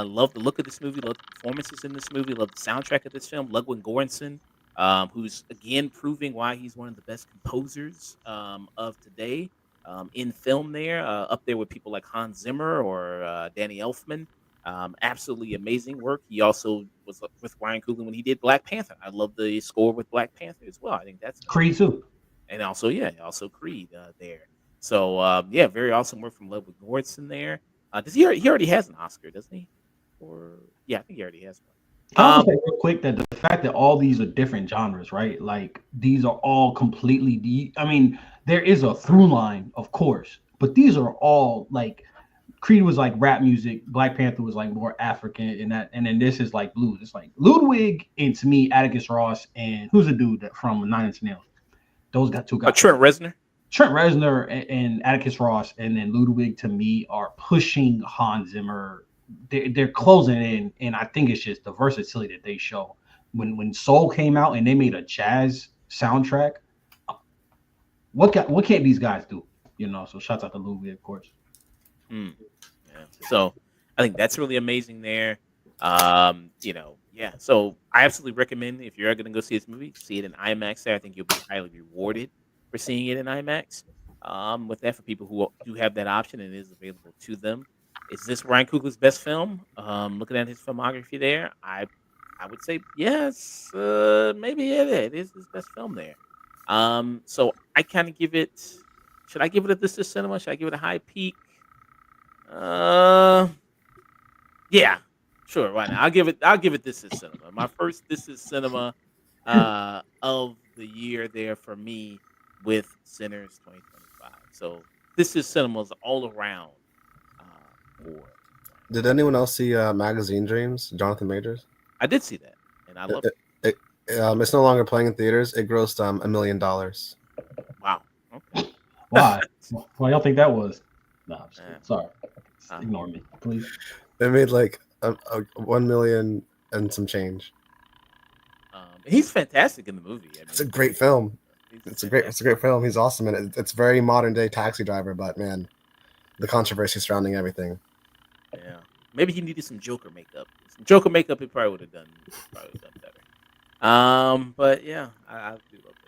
Speaker 1: Love the look of this movie, love the performances in this movie, love the soundtrack of this film. Ludwig Göransson, who's again proving why he's one of the best composers of today in film. There, up there with people like Hans Zimmer or Danny Elfman. Absolutely amazing work. He also was with Ryan Coogler when he did Black Panther. I love the score with Black Panther as well. I think that's
Speaker 2: Creed too,
Speaker 1: and also Creed there. So yeah, very awesome work from Ludwig Göransson there. Does he already has an Oscar, doesn't he? Or yeah, I think he already has one.
Speaker 2: Can I just say real quick that the fact that all these are different genres, right? Like these are all completely. I mean, there is a through line, of course, but these are all like Creed was like rap music, Black Panther was like more African, and then this is like blues. It's like Ludwig and to me, Atticus Ross and who's the dude that from Nine Inch Nails? Those got two guys.
Speaker 1: Trent Reznor.
Speaker 2: Trent Reznor and Atticus Ross, and then Ludwig to me are pushing Hans Zimmer. They're closing in, and I think it's just the versatility that they show. When Soul came out and they made a jazz soundtrack, what can't these guys do? So shouts out to Ludwig, of course.
Speaker 1: Yeah. So I think that's really amazing there. Yeah. So I absolutely recommend if you're going to go see this movie, see it in IMAX there. I think you'll be highly rewarded for seeing it in IMAX. With that, for people who do have that option and it is available to them. Is this Ryan Coogler's best film? Looking at his filmography there, I would say yes. Maybe it is his best film there. So I kind of give it. Should I give it a This Is Cinema? Should I give it a high peak? Yeah, sure. Why not? I'll give it This Is Cinema. My first This Is Cinema of the year there for me with Sinners 2025. So This Is Cinema's all around.
Speaker 3: Did anyone else see Magazine Dreams, Jonathan Majors?
Speaker 1: I did see that, and I loved it.
Speaker 3: It's no longer playing in theaters. It grossed $1 million.
Speaker 1: Wow. Okay.
Speaker 2: Why? Why y'all think that was? Nah, I'm just
Speaker 1: Yeah.
Speaker 2: kidding. Sorry.
Speaker 1: Uh,
Speaker 2: Ignore me, please.
Speaker 3: They made like 1 million and some change.
Speaker 1: he's fantastic in the movie. I
Speaker 3: It's a
Speaker 1: mean,
Speaker 3: great film.
Speaker 1: he's
Speaker 3: It's a
Speaker 1: fantastic.
Speaker 3: great film. He's awesome, and it's very modern day Taxi Driver. But man, the controversy surrounding everything.
Speaker 1: Yeah. Maybe he needed some Joker makeup. Some Joker makeup, he probably would have done. Probably done better. But yeah, I do love it.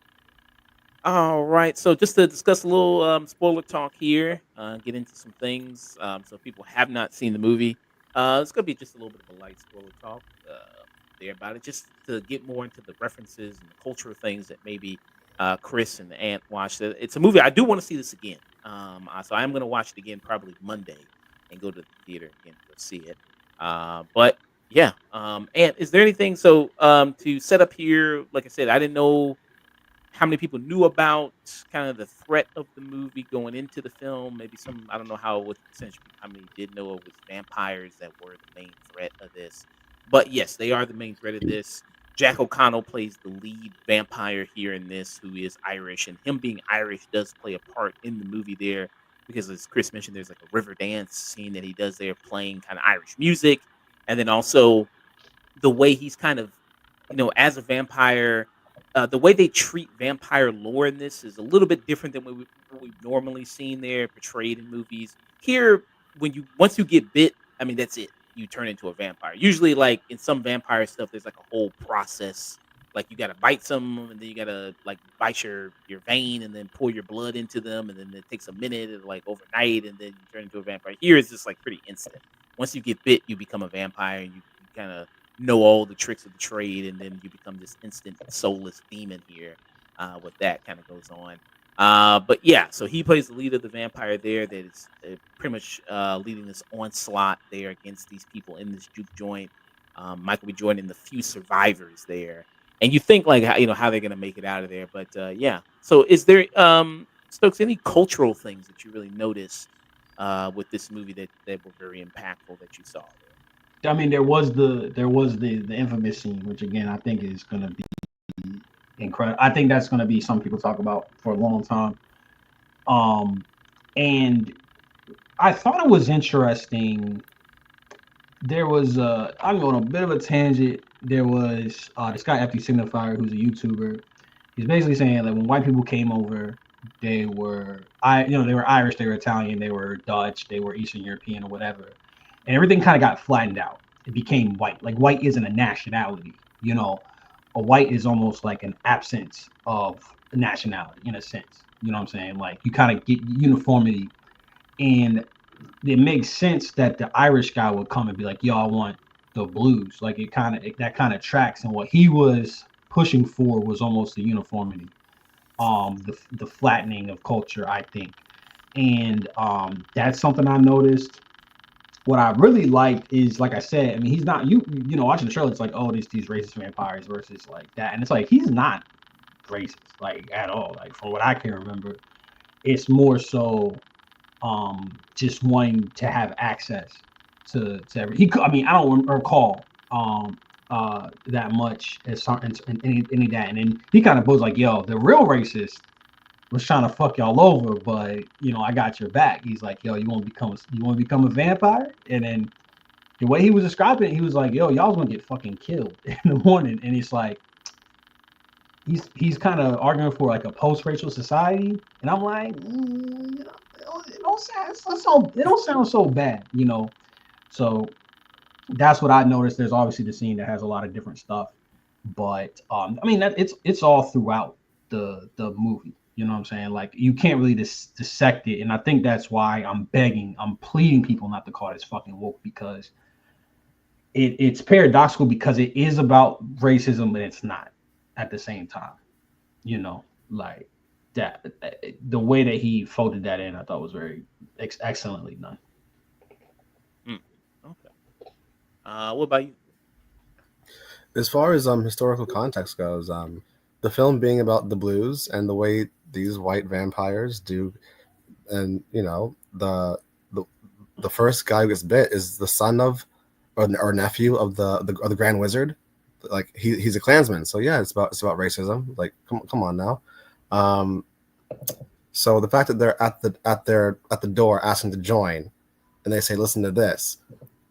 Speaker 1: All right, so just to discuss a little spoiler talk here, get into some things. So if people have not seen the movie, it's gonna be just a little bit of a light spoiler talk there about it, just to get more into the references and the cultural things that maybe Chris and the Ant watched. It's a movie I do want to see this again. So I'm gonna watch it again probably Monday and go to the theater again to go see it. But yeah, Ant, is there anything? So to set up here, like I said, I didn't know how many people knew about kind of the threat of the movie going into the film. Maybe some, I don't know how what the percentage of people, how many did know it was vampires that were the main threat of this. But yes, they are the main threat of this. Jack O'Connell plays the lead vampire here in this, who is Irish, and him being Irish does play a part in the movie there because, as Chris mentioned, there's like a river dance scene that he does there, playing kind of Irish music, and then also the way he's kind of, as a vampire, the way they treat vampire lore in this is a little bit different than what we've normally seen there portrayed in movies. Here, when you once you get bit, I mean that's it. You turn into a vampire. Usually, like in some vampire stuff, there's like a whole process. Like you gotta bite some, and then you gotta like bite your vein, and then pour your blood into them, and then it takes a minute, and like overnight, and then you turn into a vampire. Here, it's just like pretty instant. Once you get bit, you become a vampire, and you kind of know all the tricks of the trade, and then you become this instant soulless demon here. What that kind of goes on. But yeah, so he plays the lead of the vampire there. That is pretty much leading this onslaught there against these people in this juke joint. Michael B. Jordan and the few survivors there, and you think like how they're gonna make it out of there. But yeah, so is there Stokes any cultural things that you really noticed with this movie that were very impactful that you saw there?
Speaker 2: I mean, there was the infamous scene, which again I think is gonna be incredible. I think that's gonna be something people talk about for a long time. Um, and I thought it was interesting. There was I'm going on a bit of a tangent. There was this guy FD Signifier who's a YouTuber. He's basically saying that when white people came over, they were Irish, they were Italian, they were Dutch, they were Eastern European or whatever, and everything kind of got flattened out. It became white. Like white isn't a nationality, you know. A white is almost like an absence of nationality in a sense. You know what I'm saying? Like you kind of get uniformity, and it makes sense that the Irish guy would come and be like, "Yo, I want the blues." Like that kind of tracks, and what he was pushing for was almost the uniformity, the flattening of culture, I think, and that's something I noticed. What I really liked is, like I said, I mean, he's not watching the trailer. It's like, oh, these racist vampires versus like that, and it's like he's not racist like at all. Like from what I can remember, it's more so just wanting to have access to every I mean I don't recall that much as some in any that, and then he kind of was like, yo, the real racist was trying to fuck y'all over, but I got your back. He's like, yo, you want to become a vampire? And then the way he was describing it, he was like, yo, y'all's gonna get fucking killed in the morning. And it's like he's kind of arguing for like a post-racial society, and I'm like, it don't sound so bad, So that's what I noticed. There's obviously the scene that has a lot of different stuff, but I mean that it's all throughout the movie. You know what I'm saying? Like you can't really dissect it, and I think that's why I'm pleading people not to call this fucking woke, because it's paradoxical, because it is about racism, but it's not at the same time. Like that. The way that he folded that in, I thought was very excellently done.
Speaker 1: Mm, okay. What about you?
Speaker 3: As far as historical context goes, the film being about the blues and the way these white vampires do, and the the first guy who gets bit is the son of or nephew of the Grand Wizard, like he's a Klansman. So yeah, it's about racism. Like come on now. Um, so the fact that they're at the door asking to join, and they say, "Listen to this,"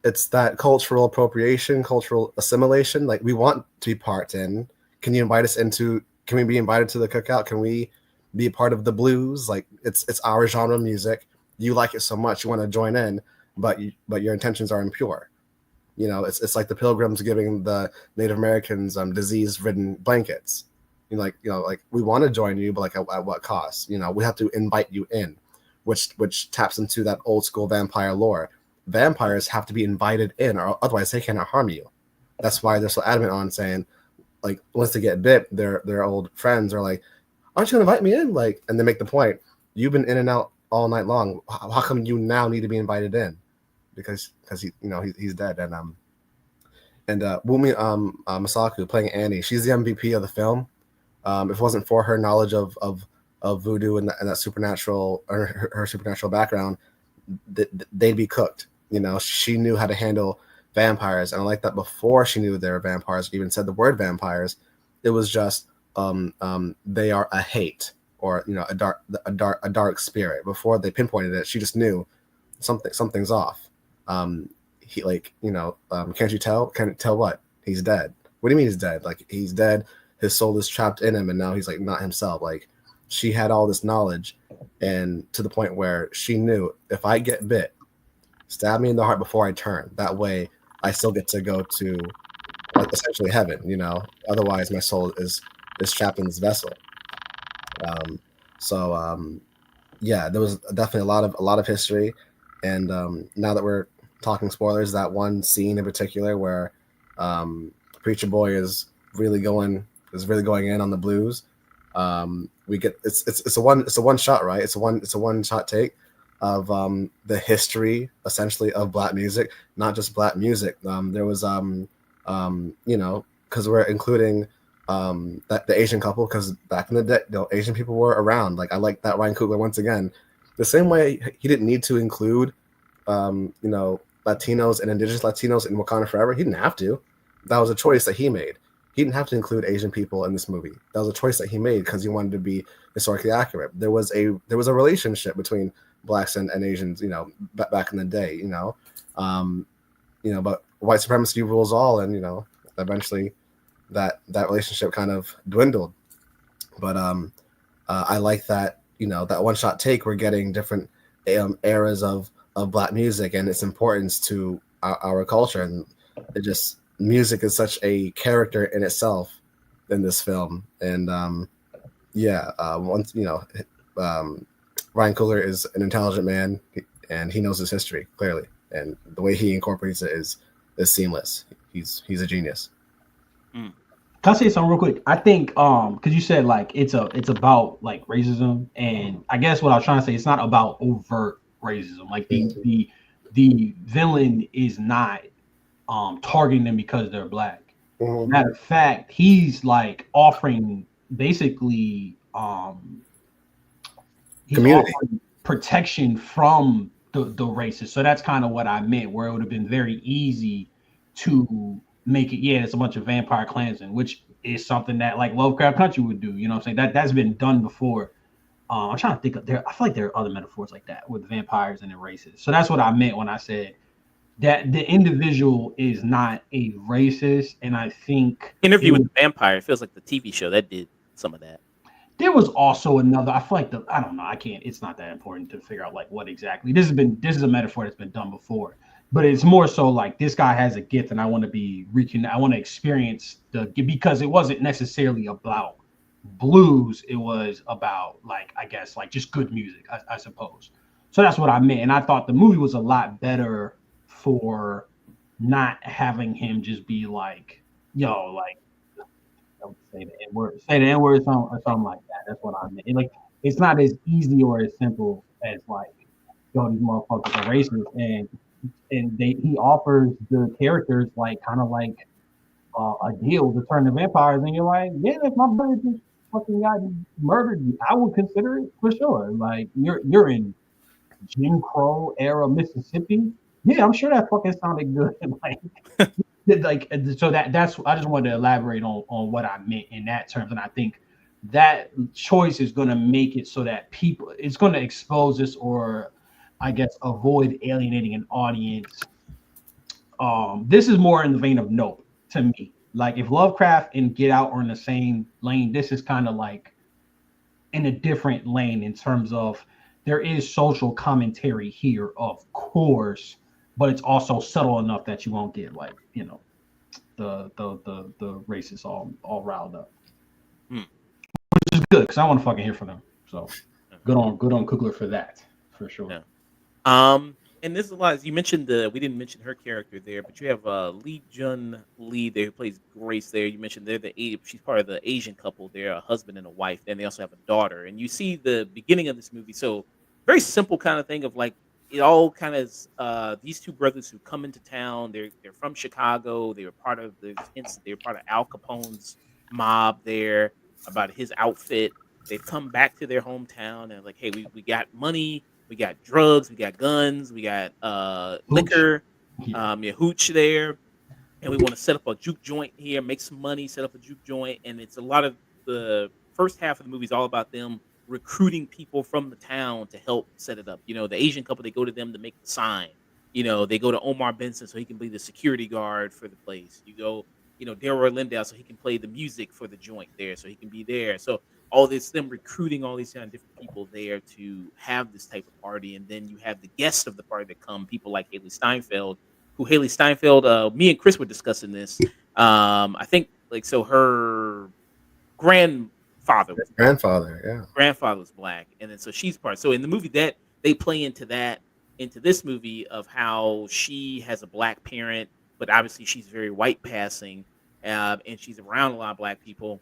Speaker 3: it's that cultural appropriation, cultural assimilation. Like we want to be part in. Can you invite us into? Can we be invited to the cookout? Can we be a part of the blues? Like it's our genre of music. You like it so much, you want to join in, but your intentions are impure. It's like the Pilgrims giving the Native Americans disease-ridden blankets. Like we want to join you, but like at what cost? We have to invite you in, which taps into that old school vampire lore. Vampires have to be invited in, or otherwise they cannot harm you. That's why they're so adamant on saying, like, once they get bit, their old friends are like, "Aren't you gonna invite me in?" Like, and they make the point, "You've been in and out all night long. How come you now need to be invited in?" Because he's dead. And Wumi Masaku playing Annie, she's the MVP of the film. If it wasn't for her knowledge of voodoo and that supernatural, or her supernatural background, they'd be cooked. She knew how to handle vampires, and I like that before she knew they were vampires, even said the word vampires, it was just they are a hate, or a dark spirit. Before they pinpointed it, she just knew something's off. He can't you tell? Can't tell what? He's dead. What do you mean he's dead? Like, he's dead. His soul is trapped in him, and now he's like not himself. Like, she had all this knowledge, and to the point where she knew, if I get bit, stab me in the heart before I turn. That way, I still get to go to essentially heaven. Otherwise, my soul is trapped in this vessel. So yeah, there was definitely a lot of history, and now that we're talking spoilers, that one scene in particular where Preacher Boy is really going in on the blues. We get it's a one shot, right? It's a one shot take of the history essentially of Black music, not just Black music. There was because we're including that the Asian couple, because back in the day, Asian people were around. Like, I like that Ryan Coogler once again, the same way he didn't need to include Latinos and indigenous Latinos in Wakanda Forever. He didn't have to. That was a choice that he made. He didn't have to include Asian people in this movie. That was a choice that he made because he wanted to be historically accurate. There was a relationship between Blacks and Asians, back in the day, but white supremacy rules all, and eventually that relationship kind of dwindled. But I like that, that one shot take. We're getting different eras of Black music and its importance to our culture, and it just, music is such a character in itself in this film. And once Ryan Coogler is an intelligent man, and he knows his history clearly, and the way he incorporates it is seamless. He's a genius.
Speaker 2: Can I say something real quick? I think because you said like it's about like racism, and I guess what I was trying to say, it's not about overt racism. Like the villain is not targeting them because they're Black. Mm-hmm. Matter of fact, he's like offering basically
Speaker 3: community
Speaker 2: protection from the racists. So that's kind of what I meant, where it would have been very easy to make it, it's a bunch of vampire Klansmen, which is something that like Lovecraft Country would do. You know what I'm saying? That's been done before. I'm trying to think of I feel like there are other metaphors like that with vampires and the races. So that's what I meant when I said that the individual is not a racist. And I think
Speaker 1: Interview with the Vampire, it feels like the TV show that did some of that.
Speaker 2: There was also another, I feel like I don't know, it's not that important to figure out like what exactly. This is a metaphor that's been done before, but it's more so like, this guy has a gift and I want to experience because it wasn't necessarily about blues. It was about like, I guess, like just good music, I suppose. So that's what I meant. And I thought the movie was a lot better for not having him just be like, like, say the N-word or something like that. That's what I meant. Like, it's not as easy or as simple as like, these motherfuckers are racist, and he offers the characters like kind of like a deal to turn to vampires, and you're like, yeah, if my brother just fucking got murdered, I would consider it for sure. Like, you're in Jim Crow era Mississippi. Yeah, I'm sure that fucking sounded good. Like, like so that's I just wanted to elaborate on what I meant in that terms, and I think that choice is going to make it so that people it's going to expose this, or I guess avoid alienating an audience. This is more in the vein of Nope to me. Like if Lovecraft and Get Out are in the same lane, this is kind of like in a different lane in terms of there is social commentary here, of course, but it's also subtle enough that you won't get like, the racists all riled up,
Speaker 1: Hmm.
Speaker 2: which is good because I want to fucking hear from them. So
Speaker 1: Yeah.
Speaker 2: good on Kugler for that, for sure.
Speaker 1: Yeah. And there's a lot. You mentioned we didn't mention her character there, but you have Lee Jun Lee there who plays Grace there. You mentioned she's part of the Asian couple. They're a husband and a wife. Then they also have a daughter. And you see the beginning of this movie. So very simple kind of thing of like it all kind of these two brothers who come into town. They're from Chicago. They were part of the hints that they were part of Al Capone's mob there about his outfit. They've come back to their hometown and like, hey, we got money, we got drugs, we got guns, we got
Speaker 2: Hooch.
Speaker 1: liquor,
Speaker 2: Yeah.
Speaker 1: yeah, hooch there, and we want to set up a juke joint here, make some money, set up a juke joint, and it's a lot of the first half of the movie is all about them recruiting people from the town to help set it up. The Asian couple, they go to them to make the sign. They go to Omar Benson so he can be the security guard for the place. You go, Delroy Lindow so he can play the music for the joint there, so he can be there. So all this, them recruiting all these kind of different people there to have this type of party, and then you have the guests of the party that come, people like Haley Steinfeld, me and Chris were discussing this. I think like so her grandfather was black.
Speaker 3: Grandfather, yeah.
Speaker 1: Grandfather was black, and then so she's part. So in the movie that they play into this movie of how she has a black parent, but obviously she's very white passing, and she's around a lot of black people.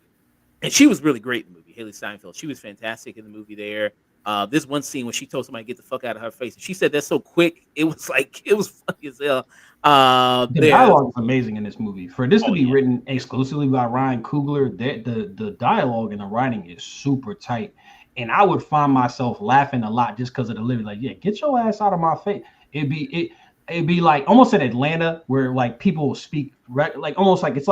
Speaker 1: And she was really great in the movie. Haley Steinfeld, she was fantastic in the movie there. This one scene when she told somebody to get the fuck out of her face, she said that so quick, it was like it was funny as hell.
Speaker 2: The
Speaker 1: There,
Speaker 2: dialogue is amazing in this movie. For this to
Speaker 1: oh
Speaker 2: be
Speaker 1: yeah,
Speaker 2: written exclusively by Ryan Coogler, the dialogue and the writing is super tight. And I would find myself laughing a lot just because of the living. Like, yeah, get your ass out of my face. It'd be like almost in Atlanta where like people will speak like almost like it's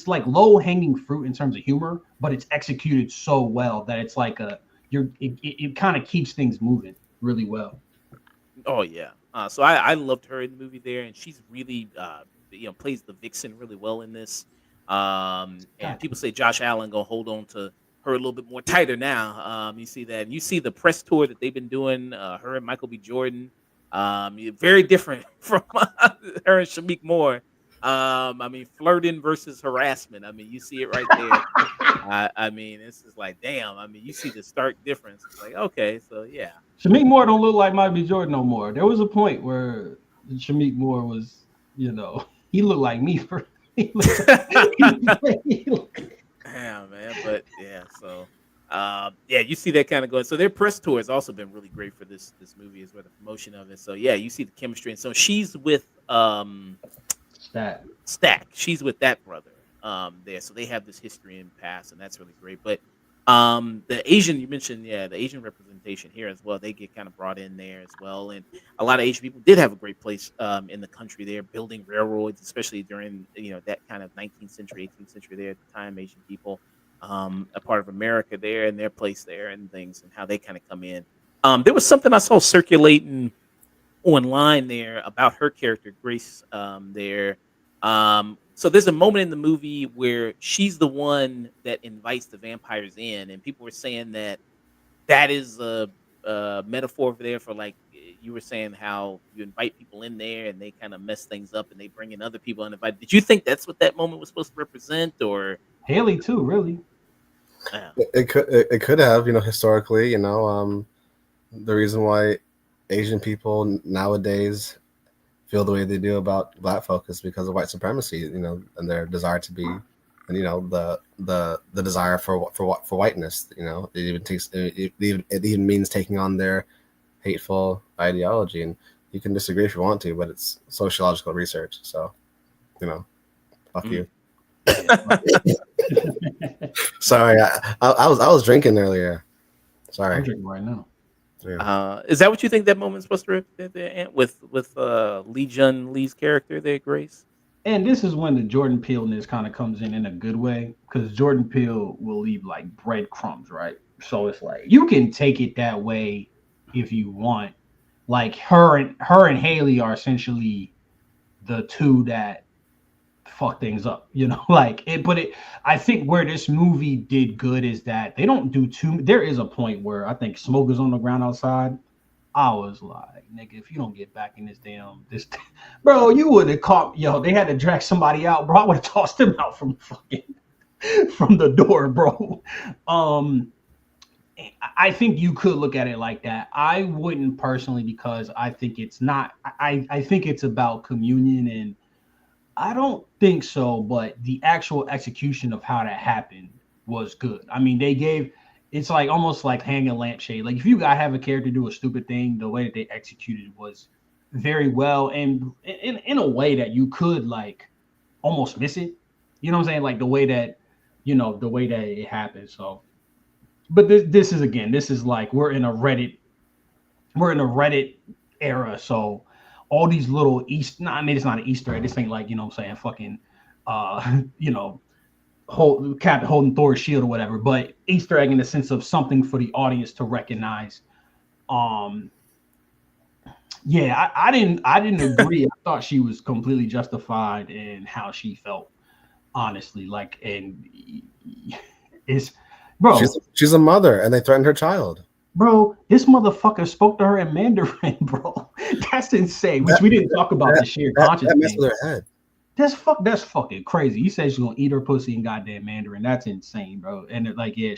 Speaker 2: like low hanging fruit in terms of humor, but it's executed so well that it's like it kind of keeps things moving really well.
Speaker 1: oh yeah. So I loved her in the movie there, and she's really plays the vixen really well in this. And
Speaker 2: God,
Speaker 1: people say Josh Allen gonna hold on to her a little bit more tighter now. You see that, and you see the press tour that they've been doing. Her and Michael B. Jordan, very different from her and Shamik Moore. I mean, flirting versus harassment. I mean, you see it right there. I mean, it's just like, damn. I mean, you see the stark difference. It's like, okay, so yeah.
Speaker 2: Shamik Moore don't look like Michael B. Jordan no more. There was a point where Shamik Moore was, he looked like me for. He looked,
Speaker 1: Yeah, man. But yeah, so yeah, you see that kind of going. So their press tour has also been really great for this movie as well, the promotion of it. So yeah, you see the chemistry, and so she's with
Speaker 2: that.
Speaker 1: Stack. She's with that brother there. So they have this history in the past, and that's really great. But the Asian you mentioned, yeah, the Asian representation here as well, they get kind of brought in there as well. And a lot of Asian people did have a great place in the country there, building railroads, especially during that kind of 19th century, 18th century there at the time. Asian people a part of America there and their place there and things, and how they kind of come in. There was something I saw circulating online there about her character Grace there. So there's a moment in the movie where she's the one that invites the vampires in, and people were saying that is a metaphor for there for like you were saying how you invite people in there and they kind of mess things up and they bring in other people uninvited. Did you think that's what that moment was supposed to represent, or
Speaker 2: Haley too, really?
Speaker 1: yeah.
Speaker 3: It could have, historically, the reason why Asian people nowadays feel the way they do about black folk is because of white supremacy, and their desire to be, and the desire for whiteness. It even means taking on their hateful ideology, and you can disagree if you want to, but it's sociological research. So, fuck you. Sorry, I was drinking earlier. Sorry,
Speaker 2: I'm drinking right now.
Speaker 3: Yeah.
Speaker 1: Is that what you think that moment's supposed to represent there, Ant, with Lee Jun Lee's character there, Grace?
Speaker 2: And this is when the Jordan Peele-ness kind of comes in a good way, because Jordan Peele will leave like breadcrumbs, right? So it's like you can take it that way if you want. Like her and Haley are essentially the two that fuck things up, like it. But I think where this movie did good is that they don't do too. There is a point where I think smoke is on the ground outside. I was like, nigga, if you don't get back in this, bro, you would have caught. Yo, they had to drag somebody out, bro. I would have tossed him out from fucking from the door, bro. Um, I think you could look at it like that. I wouldn't personally, because I think it's not. I think it's about communion, and I don't think so. But the actual execution of how that happened was good. I mean, they gave. It's like almost like hanging a lampshade. Like if you gotta have a character do a stupid thing, the way that they executed was very well, and in a way that you could like almost miss it. You know what I'm saying? Like the way that it happened. So, but this is again, this is like we're in a Reddit era. So all these little East, no, I mean it's not an Easter egg. This ain't like what I'm saying, fucking, uh, you know, Captain holding Thor's shield or whatever. But Easter egg in the sense of something for the audience to recognize. Um, yeah, I didn't agree. I thought she was completely justified in how she felt, honestly. Like, and it's, bro,
Speaker 3: She's a mother, and they threatened her child.
Speaker 2: this motherfucker spoke to her in Mandarin, bro. That's insane. Which
Speaker 3: That
Speaker 2: we didn't talk about the shared conscious
Speaker 3: that messed
Speaker 2: thing.
Speaker 3: with her head.
Speaker 2: That's fucking crazy. He said she's gonna eat her pussy in goddamn Mandarin. That's insane, bro. And like, yeah,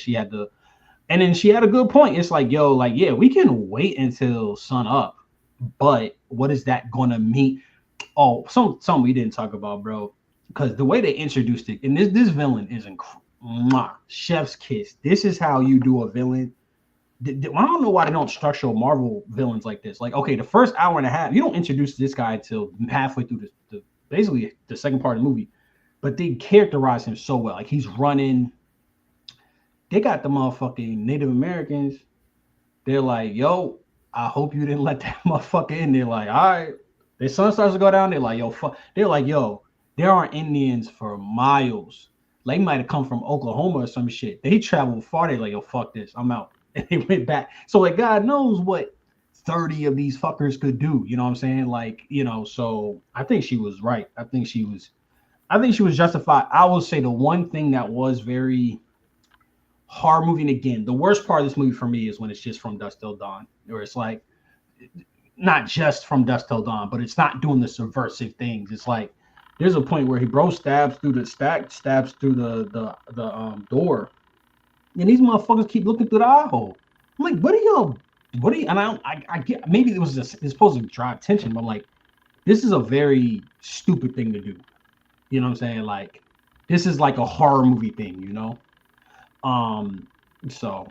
Speaker 2: and then she had a good point. It's like, yo, like, yeah, we can wait until sun up, but what is that gonna mean? Oh, some we didn't talk about, bro, because the way they introduced it, and this villain is incredible. Chef's kiss. This is how you do a villain. I don't know why they don't structure Marvel villains like this. Like, okay, the first hour and a half, you don't introduce this guy until halfway through basically the second part of the movie, but they characterize him so well. Like he's running. They got the motherfucking Native Americans. They're like, yo, I hope you didn't let that motherfucker in. They're like, all right. Their sun starts to go down. They're like, yo, fuck. They're like, yo, there are Indians for miles. Like, they might have come from Oklahoma or some shit. They traveled far. They're like, yo, fuck this. I'm out. And they went back. So, like, God knows what 30 of these fuckers could do. You know what I'm saying? Like, so I think she was right. I think she was justified. I will say the one thing that was very hard moving again. The worst part of this movie for me is when it's just from dusk till dawn, where it's like not just from dusk till dawn, but it's not doing the subversive things. It's like there's a point where he stabs through the door, and these motherfuckers keep looking through the eye hole. I'm like, what are y'all? What are you? And I get maybe it's supposed to drive tension, but I'm like, this is a very stupid thing to do. You know what I'm saying? Like, this is like a horror movie thing, Um, so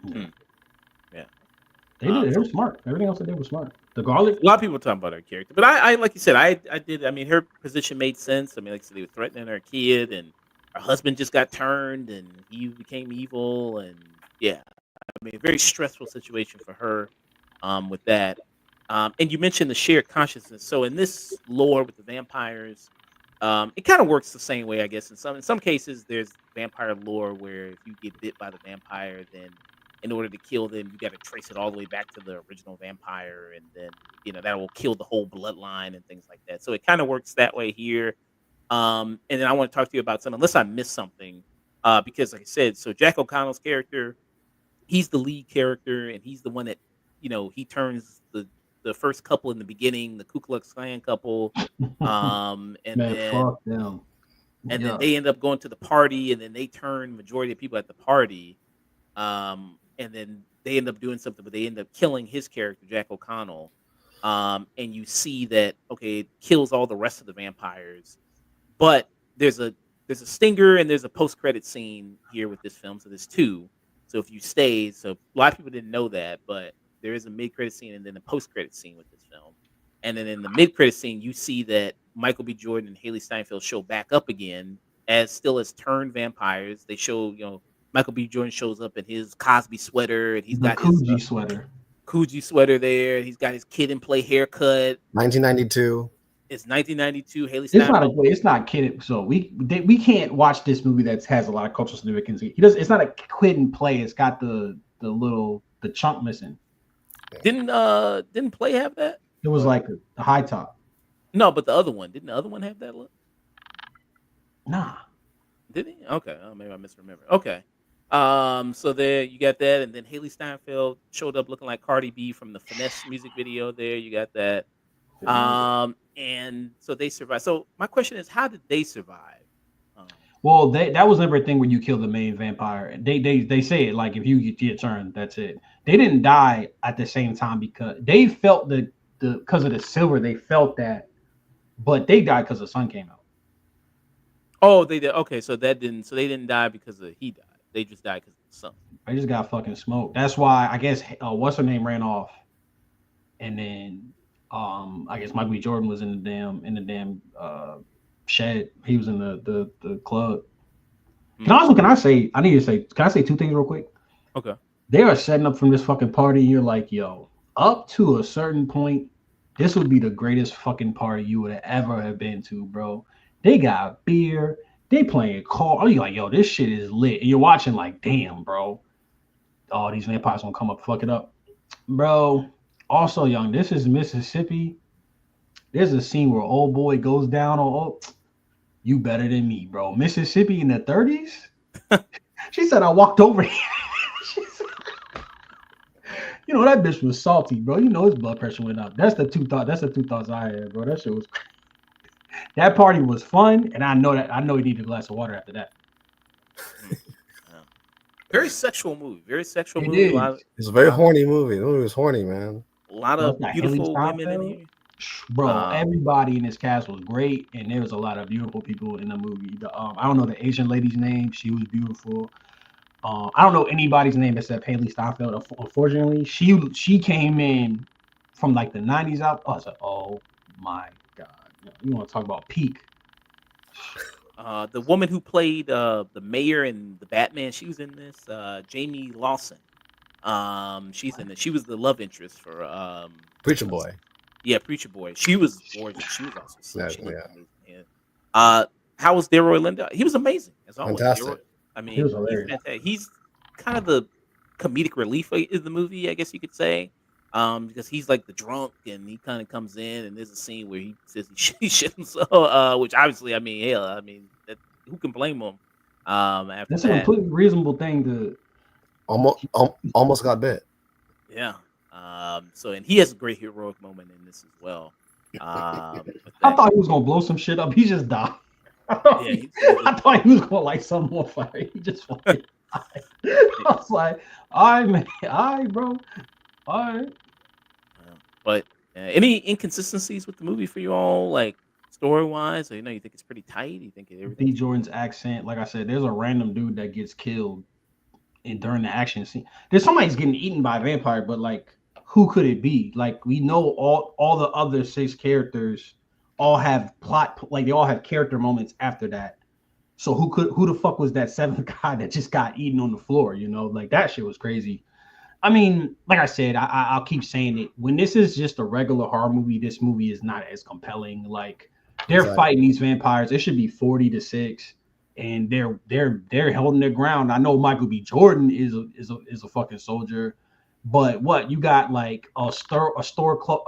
Speaker 2: yeah.
Speaker 1: Yeah.
Speaker 2: They did it. They were smart. Everything else they did was smart. The garlic.
Speaker 1: A lot of people talking about her character, but I like you said, I did. I mean, her position made sense. I mean, like I said, they were threatening her kid, and her husband just got turned, and he became evil, and yeah, I mean, very stressful situation for her, with that. And you mentioned the shared consciousness. So in this lore with the vampires, it kind of works the same way, I guess. In some cases, there's vampire lore where if you get bit by the vampire, then in order to kill them, you got to trace it all the way back to the original vampire, and then that will kill the whole bloodline and things like that. So it kind of works that way here. And then I want to talk to you about something, unless I missed something, because like I said, so Jack O'Connell's character, he's the lead character, and he's the one that he turns the first couple in the beginning, the Ku Klux Klan couple, and
Speaker 2: Man,
Speaker 1: then
Speaker 2: fuck them. Yeah.
Speaker 1: they end up going to the party, and then they turn majority of people at the party, and then they end up doing something, but they end up killing his character, Jack O'Connell. And you see that okay, it kills all the rest of the vampires, but there's a stinger and there's a post credit scene here with this film. So there's two. So if you stay, so a lot of people didn't know that, but there is a mid credit scene and then a post credit scene with this film. And then in the mid credit scene, you see that Michael B. Jordan and Haley Steinfeld show back up again as turned vampires. They show, Michael B. Jordan shows up in his Cosby sweater, and he's
Speaker 2: The
Speaker 1: got his
Speaker 2: Coogee sweater.
Speaker 1: Coogee sweater there. He's got his kid and play haircut.
Speaker 3: 1992.
Speaker 1: It's 1992. Haley
Speaker 2: It's not
Speaker 1: Steinfeld.
Speaker 2: it's not kid. So we can't watch this movie that has a lot of cultural significance. He does. It's not a quit and play. It's got the chunk missing.
Speaker 1: Didn't Play have that?
Speaker 2: It was
Speaker 1: Or
Speaker 2: like a high top.
Speaker 1: no, but the other one didn't. The other one have that look?
Speaker 2: Nah.
Speaker 1: Did he? Okay, maybe I misremember. Okay, so there you got that, and then Haley Steinfeld showed up looking like Cardi B from the Finesse music video. There you got that. And so they survived. So my question is, how did they survive? Um,
Speaker 2: Well, that was never a thing where you kill the main vampire. They say it like if you get turned, that's it. They didn't die at the same time because they felt the because of the silver. They felt that, but they died because the sun came out.
Speaker 1: oh, they did. Okay, so that didn't. So they didn't die because he died. They just died because of the sun.
Speaker 2: I just got fucking smoked. That's why I guess what's her name ran off, and then I guess Michael B. Jordan was in the damn shed. He was in the club. Can I say? I need to say. Can I say two things real quick?
Speaker 1: Okay.
Speaker 2: They are setting up from this fucking party. You're like, yo, up to a certain point, this would be the greatest fucking party you would ever have been to, bro. They got beer. They playing call. You're like, yo, this shit is lit. And you're watching like, damn, bro. Oh, these vampires gonna come up, fuck it up, bro. Also, young, this is Mississippi. There's a scene where old boy goes down on. Oh, you better than me, bro. Mississippi in the 30s. She said I walked over here. You know that bitch was salty, bro. You know his blood pressure went up. That's the two thoughts I had, bro. That shit was crazy. That party was fun, and I know he needed a glass of water after that.
Speaker 1: Very sexual movie. Very sexual
Speaker 2: It
Speaker 1: movie.
Speaker 2: is.
Speaker 3: It's a very horny movie. The movie was horny, man.
Speaker 1: A lot of beautiful women in here.
Speaker 2: Bro, everybody in this cast was great, and there was a lot of beautiful people in the movie. I don't know the Asian lady's name. She was beautiful. I don't know anybody's name except Haley Steinfeld. Unfortunately, she came in from like the 90s out. I was like, oh my god, you want to talk about peak?
Speaker 1: The woman who played the mayor in the Batman, she was in this. Jamie Lawson. She's in this. She was the love interest for
Speaker 3: Preacher Boy.
Speaker 1: Yeah, Preacher Boy. She was gorgeous. She was awesome. She looked
Speaker 3: Yeah.
Speaker 1: amazing. How was Delroy Lindo? He was amazing as always.
Speaker 3: Fantastic.
Speaker 1: Delroy, I mean,
Speaker 2: He was
Speaker 1: he's
Speaker 2: hilarious.
Speaker 1: fantastic. He's kind of the comedic relief of the movie, I guess you could say. Because he's like the drunk, and he kind of comes in, and there's a scene where he says he shit himself, which obviously, I mean, hell, I mean, who can blame him? After
Speaker 2: That's
Speaker 1: that,
Speaker 2: a completely reasonable thing to.
Speaker 3: Almost got bit.
Speaker 1: yeah. So, and he has a great heroic moment in this as well.
Speaker 2: I thought he was gonna blow some shit up. He just died. I thought he was gonna light something on fire. He just fucking died. I was like, all right, man, all right, bro, all right.
Speaker 1: But any inconsistencies with the movie for you all, like story wise, or you think it's pretty tight? You think everything?
Speaker 2: B. Jordan's accent, like I said, there's a random dude that gets killed, and during the action scene, there's somebody's getting eaten by a vampire, but like, who could it be? Like, we know all the other 6 characters all have like they all have character moments after that. So who the fuck was that 7th guy that just got eaten on the floor? Like that shit was crazy. I mean, like I said, I'll keep saying it. When this is just a regular horror movie, this movie is not as compelling. Like they're fighting these vampires. It should be 40-6, and they're holding their ground. I know Michael B. Jordan is a fucking soldier, but what you got like a store.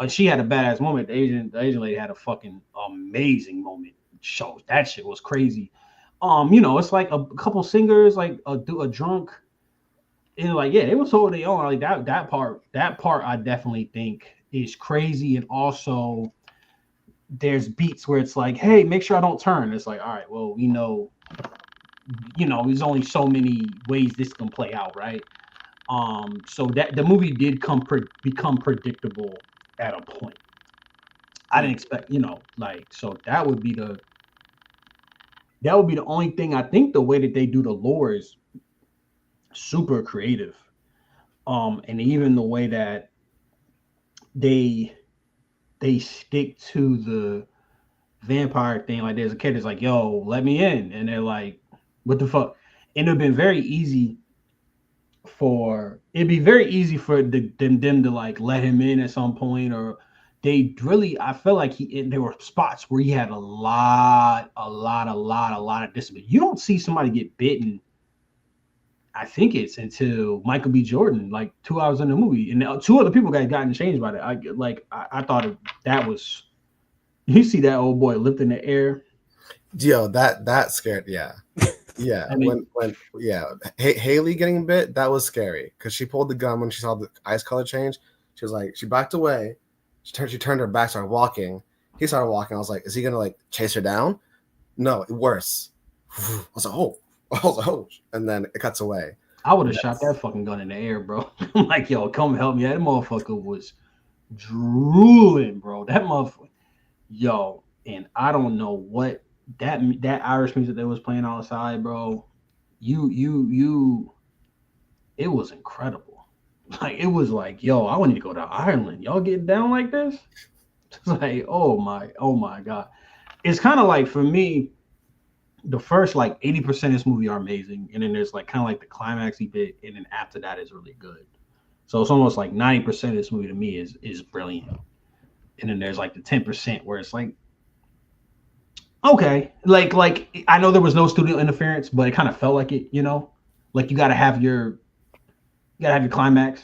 Speaker 2: She had a badass moment. The Asian lady had a fucking amazing moment. That shit was crazy. It's like a couple singers, like a drunk. And like, yeah, they was holding their own. Like that part I definitely think is crazy. And also there's beats where it's like, hey, make sure I don't turn. It's like, all right, well, there's only so many ways this can play out, right? So that the movie did become predictable at a point. I didn't expect, so that would be the only thing. I think the way that they do the lore is super creative, and even the way that they stick to the vampire thing. Like there's a kid that's like, yo, let me in, and they're like, what the fuck? And it'd be very easy for them to like let him in at some point, or they really, I felt like there were spots where he had a lot of discipline. You don't see somebody get bitten. I think it's until Michael B. Jordan, like 2 hours in the movie, and two other people got gotten changed by that. I thought that was. You see that old boy lift in the air.
Speaker 3: Yo, that scared. Yeah. I mean, when Haley getting bit, that was scary because she pulled the gun when she saw the ice color change. She was like, she backed away. She turned her back, started walking. He started walking. I was like, is he gonna like chase her down? No, worse. I was like, oh, and then it cuts away.
Speaker 2: I would have shot that fucking gun in the air, bro. I'm like, yo, come help me. That motherfucker was drooling, bro. That motherfucker, yo, and I don't know what that Irish music that was playing outside, bro. It was incredible. Like it was like, yo, I want to go to Ireland. Y'all getting down like this? It's like, oh my god. It's kind of like for me, the first like 80% of this movie are amazing, and then there's like kind of like the climaxy bit, and then after that is really good. So it's almost like 90% of this movie to me is brilliant, and then there's like the 10% where it's like, okay, like I know there was no studio interference, but it kind of felt like it, you know, like you gotta have your climax,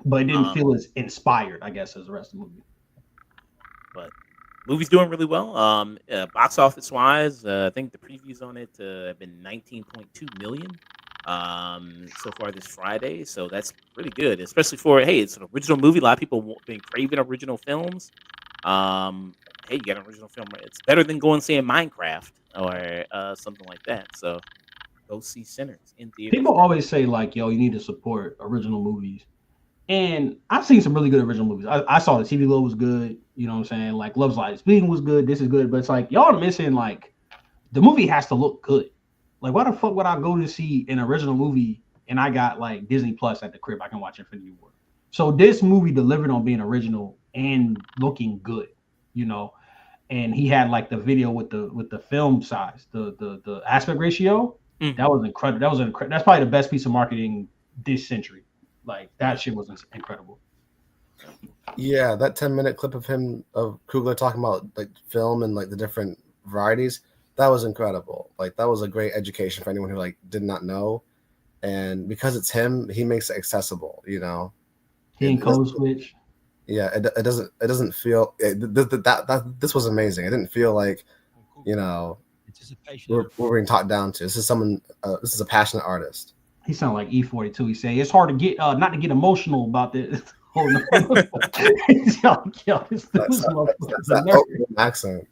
Speaker 2: but it didn't feel as inspired, I guess, as the rest of the movie.
Speaker 1: But movie's doing really well. Box office wise, I think the previews on it have been 19.2 million so far this Friday. So that's pretty good, especially for it's an original movie. A lot of people been craving original films. Hey, you got an original film. It's better than going seeing Minecraft or something like that. So go see Sinners in theaters.
Speaker 2: People always say like, yo, you need to support original movies. And I've seen some really good original movies. I saw the TV Globe was good. You know what I'm saying? Like Love's Light Speeding was good. This is good. But it's like, y'all are missing, like, the movie has to look good. Like, why the fuck would I go to see an original movie and I got, like, Disney Plus at the crib? I can watch Infinity War. So this movie delivered on being original and looking good, you know? And he had, like, the video with the film size, the aspect ratio. Mm. That was incredible. That's probably the best piece of marketing this century. Like, that shit was incredible.
Speaker 3: Yeah, that 10-minute clip of Coogler talking about like film and like the different varieties, that was incredible. Like that was a great education for anyone who like did not know. And because it's him, he makes it accessible, you know.
Speaker 2: He and code switch.
Speaker 3: Yeah, it doesn't feel this was amazing. It didn't feel like, you know, we're being talked down to. This is someone this is a passionate artist.
Speaker 2: He sounded like E42. He said it's hard to get not to get emotional about this. Oh no!
Speaker 3: That's that accent,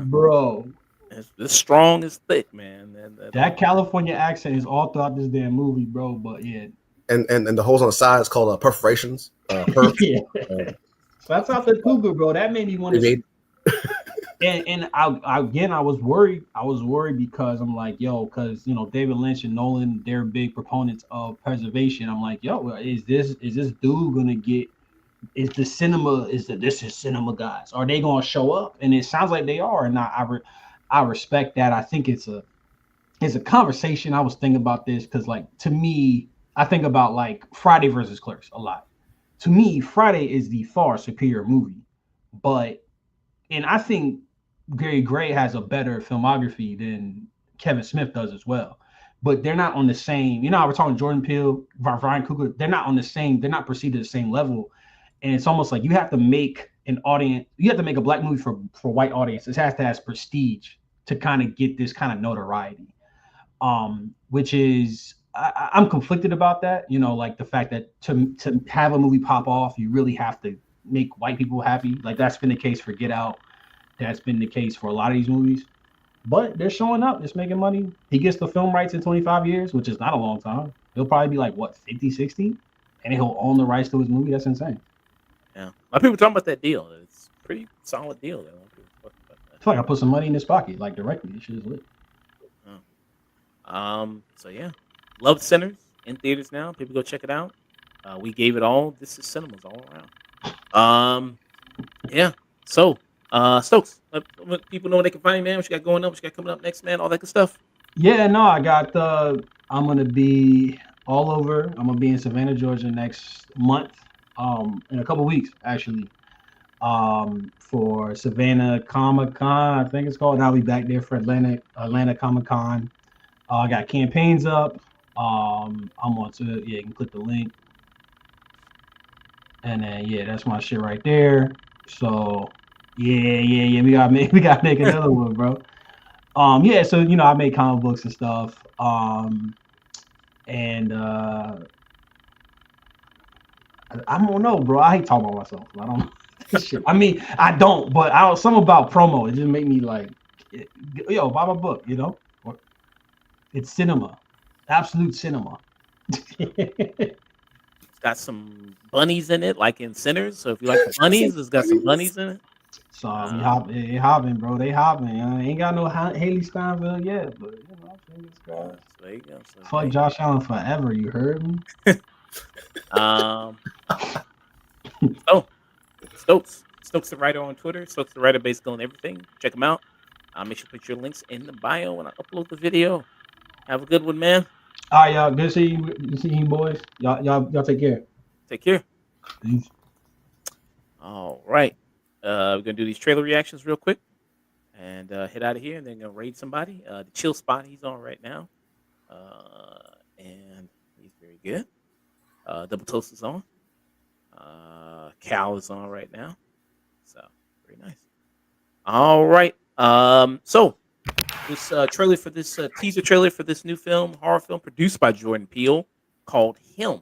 Speaker 2: bro.
Speaker 1: It's strong as thick, man.
Speaker 2: That California accent is all throughout this damn movie, bro. But yeah,
Speaker 3: and the holes on the side is called perforations.
Speaker 2: Yeah. So that's out the Cougar, bro. That made me want to. And I was worried. I was worried because I'm like, yo, because you know David Lynch and Nolan, they're big proponents of preservation. I'm like, yo, is this dude gonna get? Is this is cinema guys? Are they gonna show up? And it sounds like they are, and I respect that. I think it's a conversation. I was thinking about this because, like, to me, I think about like Friday versus Clerks a lot. To me, Friday is the far superior movie, and I think Gary Gray has a better filmography than Kevin Smith does as well. But they're not on the same, you know, we're talking Jordan Peele, Ryan Coogler, they're not on the same, they're not perceived at the same level. And it's almost like you have to make an audience, you have to make a black movie for white audiences. It has to have prestige to kind of get this kind of notoriety. Which is, I'm conflicted about that, you know, like the fact that to have a movie pop off, you really have to make white people happy. Like that's been the case for Get Out. That's been the case for a lot of these movies. But they're showing up. It's making money. He gets the film rights in 25 years, which is not a long time. He'll probably be like, what, 50, 60? And he'll own the rights to his movie. That's insane.
Speaker 1: Yeah. A lot of people talking about that deal. It's a pretty solid deal.
Speaker 2: I feel like I put some money in his pocket, like directly. This shit is lit.
Speaker 1: So yeah. Love Sinners in theaters now. People go check it out. We gave it all. This is cinemas all around. Yeah. So, Stokes, let people know where they can find you, man. What you got going up? What you got coming up next, man? All that good stuff.
Speaker 2: Yeah, no, I got. I'm gonna be all over. I'm gonna be in Savannah, Georgia next month. in a couple weeks actually. For Savannah Comic Con, I think it's called. And I'll be back there for Atlanta Comic Con. I got campaigns up. I'm on to yeah, you can click the link, and then yeah, that's my shit right there. So yeah, we gotta make another one, bro. Yeah, so I make comic books and stuff. And I don't know, bro. I hate talking about myself. I don't shit. I mean, I don't, but something about promo. It just made me like, yo, buy my book. It's cinema, absolute cinema.
Speaker 1: It's got some bunnies in it, like in Sinners. So if you like the bunnies, it's got some bunnies in it.
Speaker 2: So we hopping, bro. They hopping. Ain't got no Haley Steinfeld yet, but fingers crossed.
Speaker 1: So there you go. So,
Speaker 2: Fuck Josh Allen forever. You heard me?
Speaker 1: Oh, Stokes the writer on Twitter. Stokes the writer, basically on everything. Check him out. Make sure to put your links in the bio when I upload the video. Have a good one, man.
Speaker 2: All right, y'all. Good seeing you, boys. Y'all take care.
Speaker 1: Take care.
Speaker 2: Peace.
Speaker 1: All right. We're gonna do these trailer reactions real quick and head out of here, and then gonna raid somebody. The chill spot he's on right now, and he's very good. Double Toast is on. Cal is on right now, so very nice. All right. So this trailer for this teaser trailer for this new horror film produced by Jordan Peele called Him.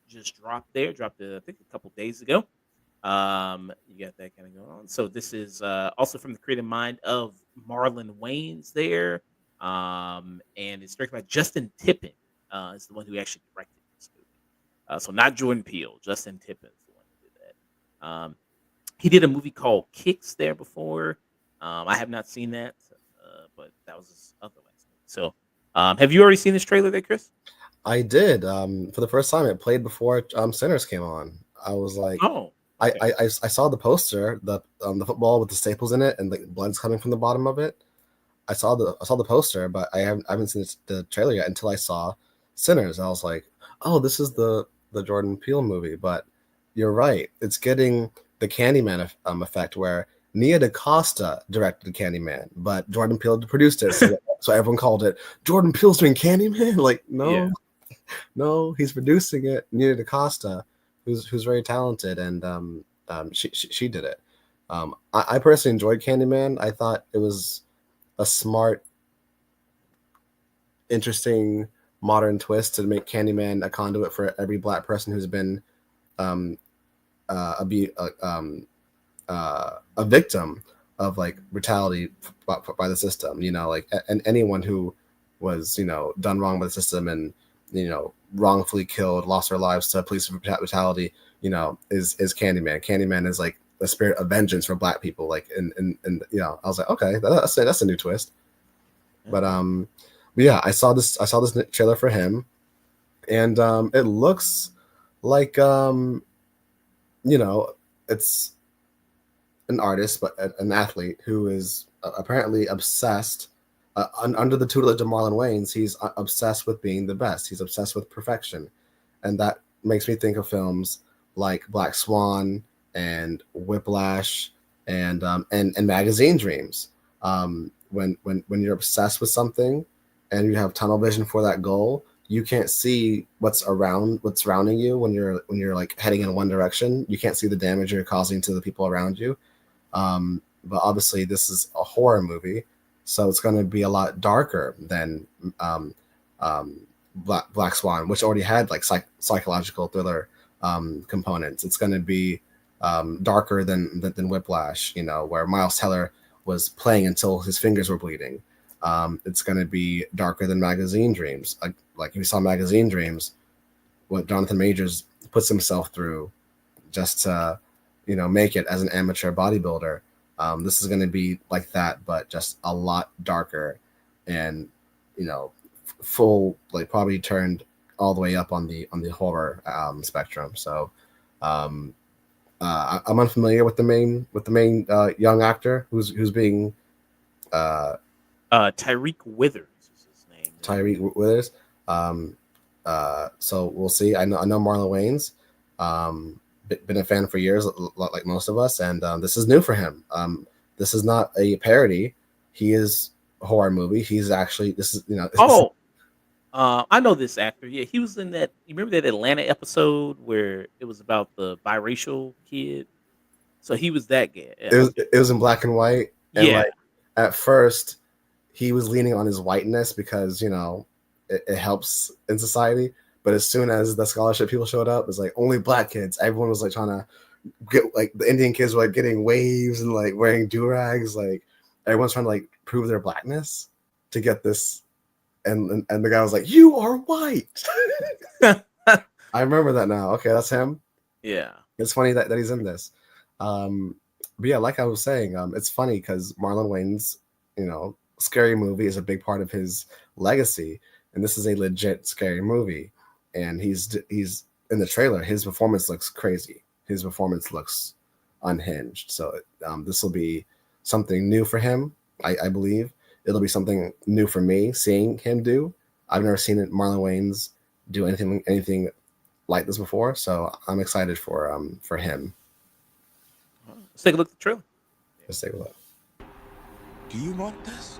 Speaker 1: Just dropped, I think a couple days ago. You got that kind of going on. So this is also from the creative mind of Marlon Wayans there. And it's directed by Justin Tippin. Is the one who actually directed this movie. So not Jordan Peele, Justin Tippin is the one who did that. He did a movie called Kicks there before. I have not seen that, but that was his other last movie. So have you already seen this trailer there, Chris?
Speaker 3: I did. For the first time, it played before Sinners came on. I was like,
Speaker 1: oh. Okay.
Speaker 3: I saw the poster, the football with the staples in it, and like blood's coming from the bottom of it. I saw the poster, but I haven't seen the trailer yet until I saw Sinners. I was like, oh, this is the Jordan Peele movie. But you're right, it's getting the Candyman effect where Nia DaCosta directed Candyman, but Jordan Peele produced it, so everyone called it Jordan Peele's doing Candyman. Like, no,
Speaker 1: Yeah.
Speaker 3: No, he's producing it. Nia DaCosta, who's very talented, and she did it. I personally enjoyed Candyman. I thought it was a smart, interesting, modern twist to make Candyman a conduit for every Black person who's been a victim of like brutality by the system. And anyone who was done wrong by the system and wrongfully killed, lost their lives to police brutality, is Candyman. Candyman is like the spirit of vengeance for Black people. Like, and I was like, okay, that's a new twist. But yeah, I saw this trailer for him, and it looks like it's an artist, but an athlete who is apparently obsessed. Under the tutelage of Marlon Wayans, he's obsessed with being the best. He's obsessed with perfection, and that makes me think of films like Black Swan and Whiplash and Magazine Dreams. When you're obsessed with something and you have tunnel vision for that goal, you can't see what's surrounding you when you're like heading in one direction. You can't see the damage you're causing to the people around you. But obviously, this is a horror movie. So it's going to be a lot darker than Black Swan, which already had like psychological thriller components. It's going to be darker than Whiplash, where Miles Teller was playing until his fingers were bleeding. It's going to be darker than Magazine Dreams. Like if you saw Magazine Dreams, what Jonathan Majors puts himself through just to make it as an amateur bodybuilder. This is going to be like that, but just a lot darker and, full, like probably turned all the way up on the horror spectrum. So I'm unfamiliar with the main young actor who's being
Speaker 1: Tyreek Withers is his name.
Speaker 3: Tyreek Withers. So we'll see. I know Marlon Wayans. Been a fan for years, like most of us, and this is new for him. This is not a parody. He is a horror movie. He's actually this is
Speaker 1: Oh, I know this actor. Yeah, he was in that. You remember that Atlanta episode where it was about the biracial kid? So he was that guy. Yeah, okay.
Speaker 3: it was in black and white, and
Speaker 1: Yeah.
Speaker 3: like at first he was leaning on his whiteness because it helps in society. But as soon as the scholarship people showed up, it's like only black kids. Everyone was like trying to get like the Indian kids were like getting waves and like wearing do-rags. Like everyone's trying to like prove their blackness to get this. And the guy was like, "You are white." I remember that now. Okay, that's him.
Speaker 1: Yeah.
Speaker 3: It's funny that he's in this. But yeah, like I was saying, it's funny because Marlon Wayne's, scary movie is a big part of his legacy, and this is a legit scary movie. And he's in the trailer. His performance looks crazy. His performance looks unhinged. So this will be something new for him. I believe it'll be something new for me seeing him do. I've never seen Marlon Wayne's do anything like this before, so I'm excited for him.
Speaker 1: Let's take a look at the trailer.
Speaker 3: Let's take a look.
Speaker 4: Do you want this?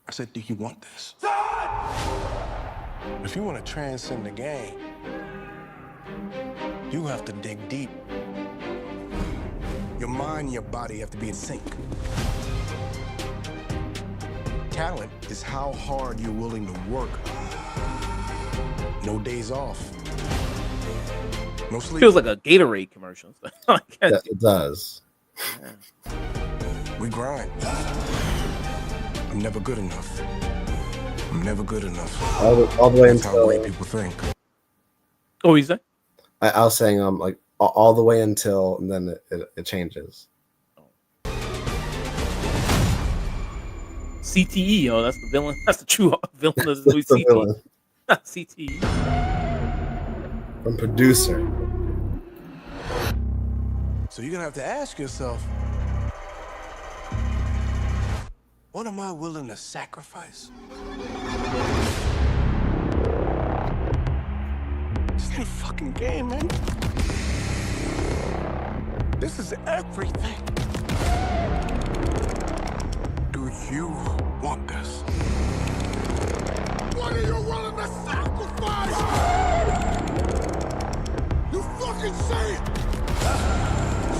Speaker 4: I said, do you want this? If you want to transcend the game, you have to dig deep. Your mind and your body have to be in sync. Talent is how hard you're willing to work. No days off. No sleep.
Speaker 1: Feels like a Gatorade commercial.
Speaker 3: It does.
Speaker 1: Yeah.
Speaker 4: We grind. I'm never good enough. I'm never good enough.
Speaker 3: All the way
Speaker 4: That's how
Speaker 3: until
Speaker 4: great people think.
Speaker 1: Oh, he's there?
Speaker 3: I was saying like all the way until and then it changes.
Speaker 1: CTE, that's the villain. That's the true villain of the movie.
Speaker 3: The villain.
Speaker 1: CTE.
Speaker 3: From producer.
Speaker 4: So you're gonna have to ask yourself, what am I willing to sacrifice? This ain't a fucking game, man. This is everything. Do you want this? What are you willing to sacrifice? You fucking say it!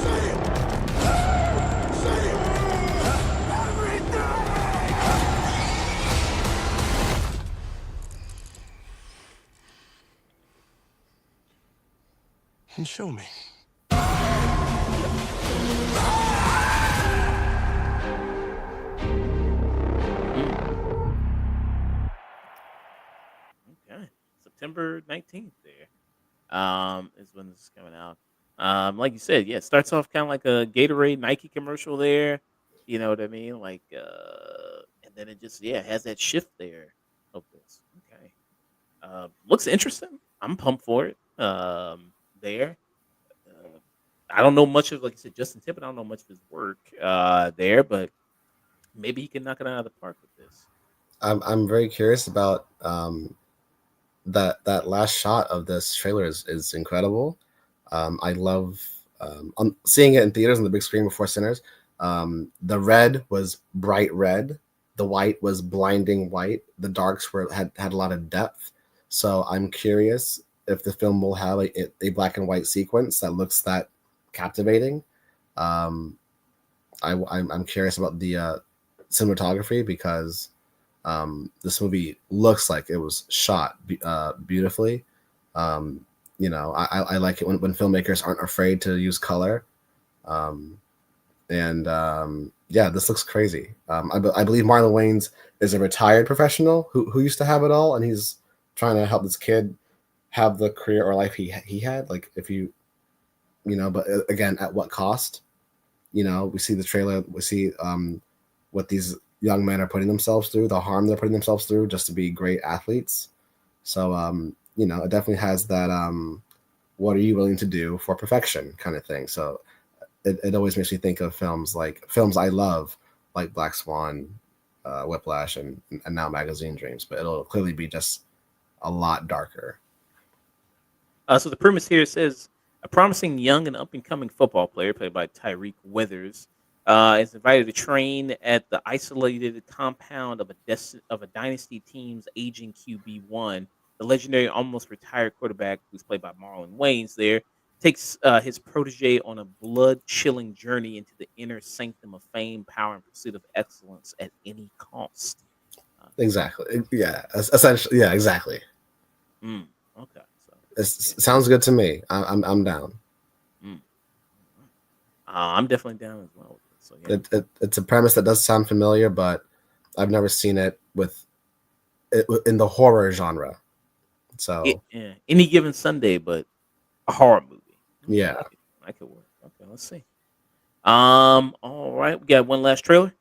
Speaker 4: Say it! Say it! Everything! And show me.
Speaker 1: Okay. September 19th there. Is when this is coming out. Like you said, yeah, it starts off kind of like a Gatorade Nike commercial there. You know what I mean? Like and then it just has that shift there of this. Okay. Looks interesting. I'm pumped for it. There. I don't know much of, like you said, Justin Tippett. I don't know much of his work there, but maybe he can knock it out of the park with this.
Speaker 3: I'm very curious about that last shot of this trailer is incredible. I love seeing it in theaters on the big screen before Sinners. The red was bright red, the white was blinding white, the darks had a lot of depth. So I'm curious if the film will have a black and white sequence that looks that captivating. I'm curious about the cinematography because this movie looks like it was shot beautifully. I like it when filmmakers aren't afraid to use color. This looks crazy. I believe Marlon Wayans is a retired professional who used to have it all, and he's trying to help this kid have the career or life he had. Like but again, at what cost? We see the trailer, we see what these young men are putting themselves through, the harm they're putting themselves through just to be great athletes. So it definitely has that what are you willing to do for perfection kind of thing. So it always makes me think of films I love, like Black Swan, Whiplash, and now Magazine Dreams, but it'll clearly be just a lot darker.
Speaker 1: So the premise here says a promising young and up and coming football player, played by Tyreek Withers, is invited to train at the isolated compound of a dynasty team's aging QB1. The legendary, almost retired quarterback, who's played by Marlon Wayans, there takes his protege on a blood-chilling journey into the inner sanctum of fame, power, and pursuit of excellence at any cost.
Speaker 3: Exactly. Yeah. Essentially. Yeah. Exactly.
Speaker 1: Okay. So
Speaker 3: It sounds good to me. I'm down.
Speaker 1: mm, I'm definitely down as well. So yeah.
Speaker 3: It's a premise that does sound familiar, but I've never seen it in the horror genre. So
Speaker 1: Any given Sunday, but a horror movie.
Speaker 3: yeah.
Speaker 1: I could work. Okay, let's see. All right, we got one last trailer,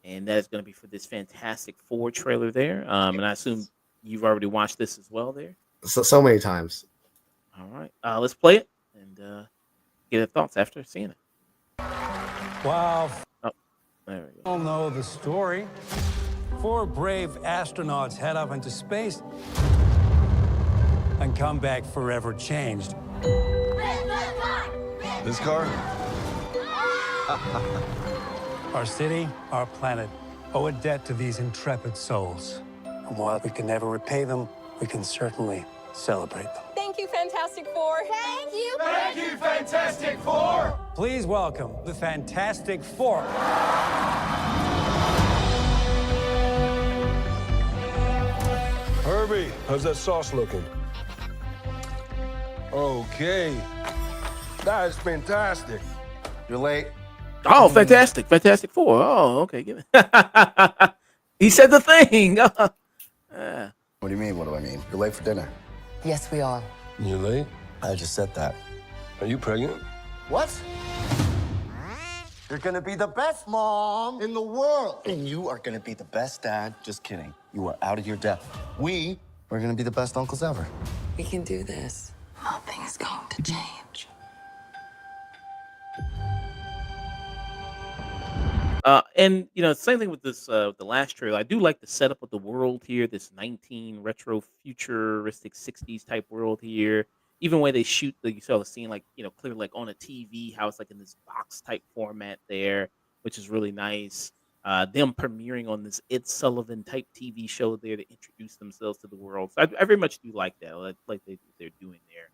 Speaker 1: and that is going to be for this Fantastic Four trailer there. And I assume you've already watched this as well there.
Speaker 3: So many times.
Speaker 1: All right, let's play it and get our thoughts after seeing it.
Speaker 5: Wow.
Speaker 1: Oh, there we go.
Speaker 5: All know the story. 4 brave astronauts head up into space and come back forever changed.
Speaker 4: This car?
Speaker 5: Our city, our planet, owe a debt to these intrepid souls. And while we can never repay them, we can certainly celebrate them.
Speaker 6: Thank you, Fantastic Four. Thank you.
Speaker 4: Thank you, Fantastic Four!
Speaker 5: Please welcome the Fantastic Four.
Speaker 4: Herbie, how's that sauce looking? Okay. That is fantastic.
Speaker 7: You're late.
Speaker 1: Oh, fantastic! Fantastic Four. Oh, okay. Give it. He said the thing.
Speaker 7: What do you mean? What do I mean? You're late for dinner.
Speaker 8: Yes, we are.
Speaker 4: You late?
Speaker 7: I just said that.
Speaker 4: Are you pregnant?
Speaker 7: What? You're gonna be the best mom in the world. And you are gonna be the best dad. Just kidding. You are out of your depth. We are gonna be the best uncles ever.
Speaker 8: We can do this. Nothing is going to change.
Speaker 1: And same thing with this the last trailer. I do like the setup of the world here, this 19 retro futuristic 60s type world here. Even way they shoot you saw the scene like, clearly like on a TV, how it's like in this box type format there, which is really nice. Them premiering on this Ed Sullivan type TV show there to introduce themselves to the world. So I very much do like that. Like they're doing there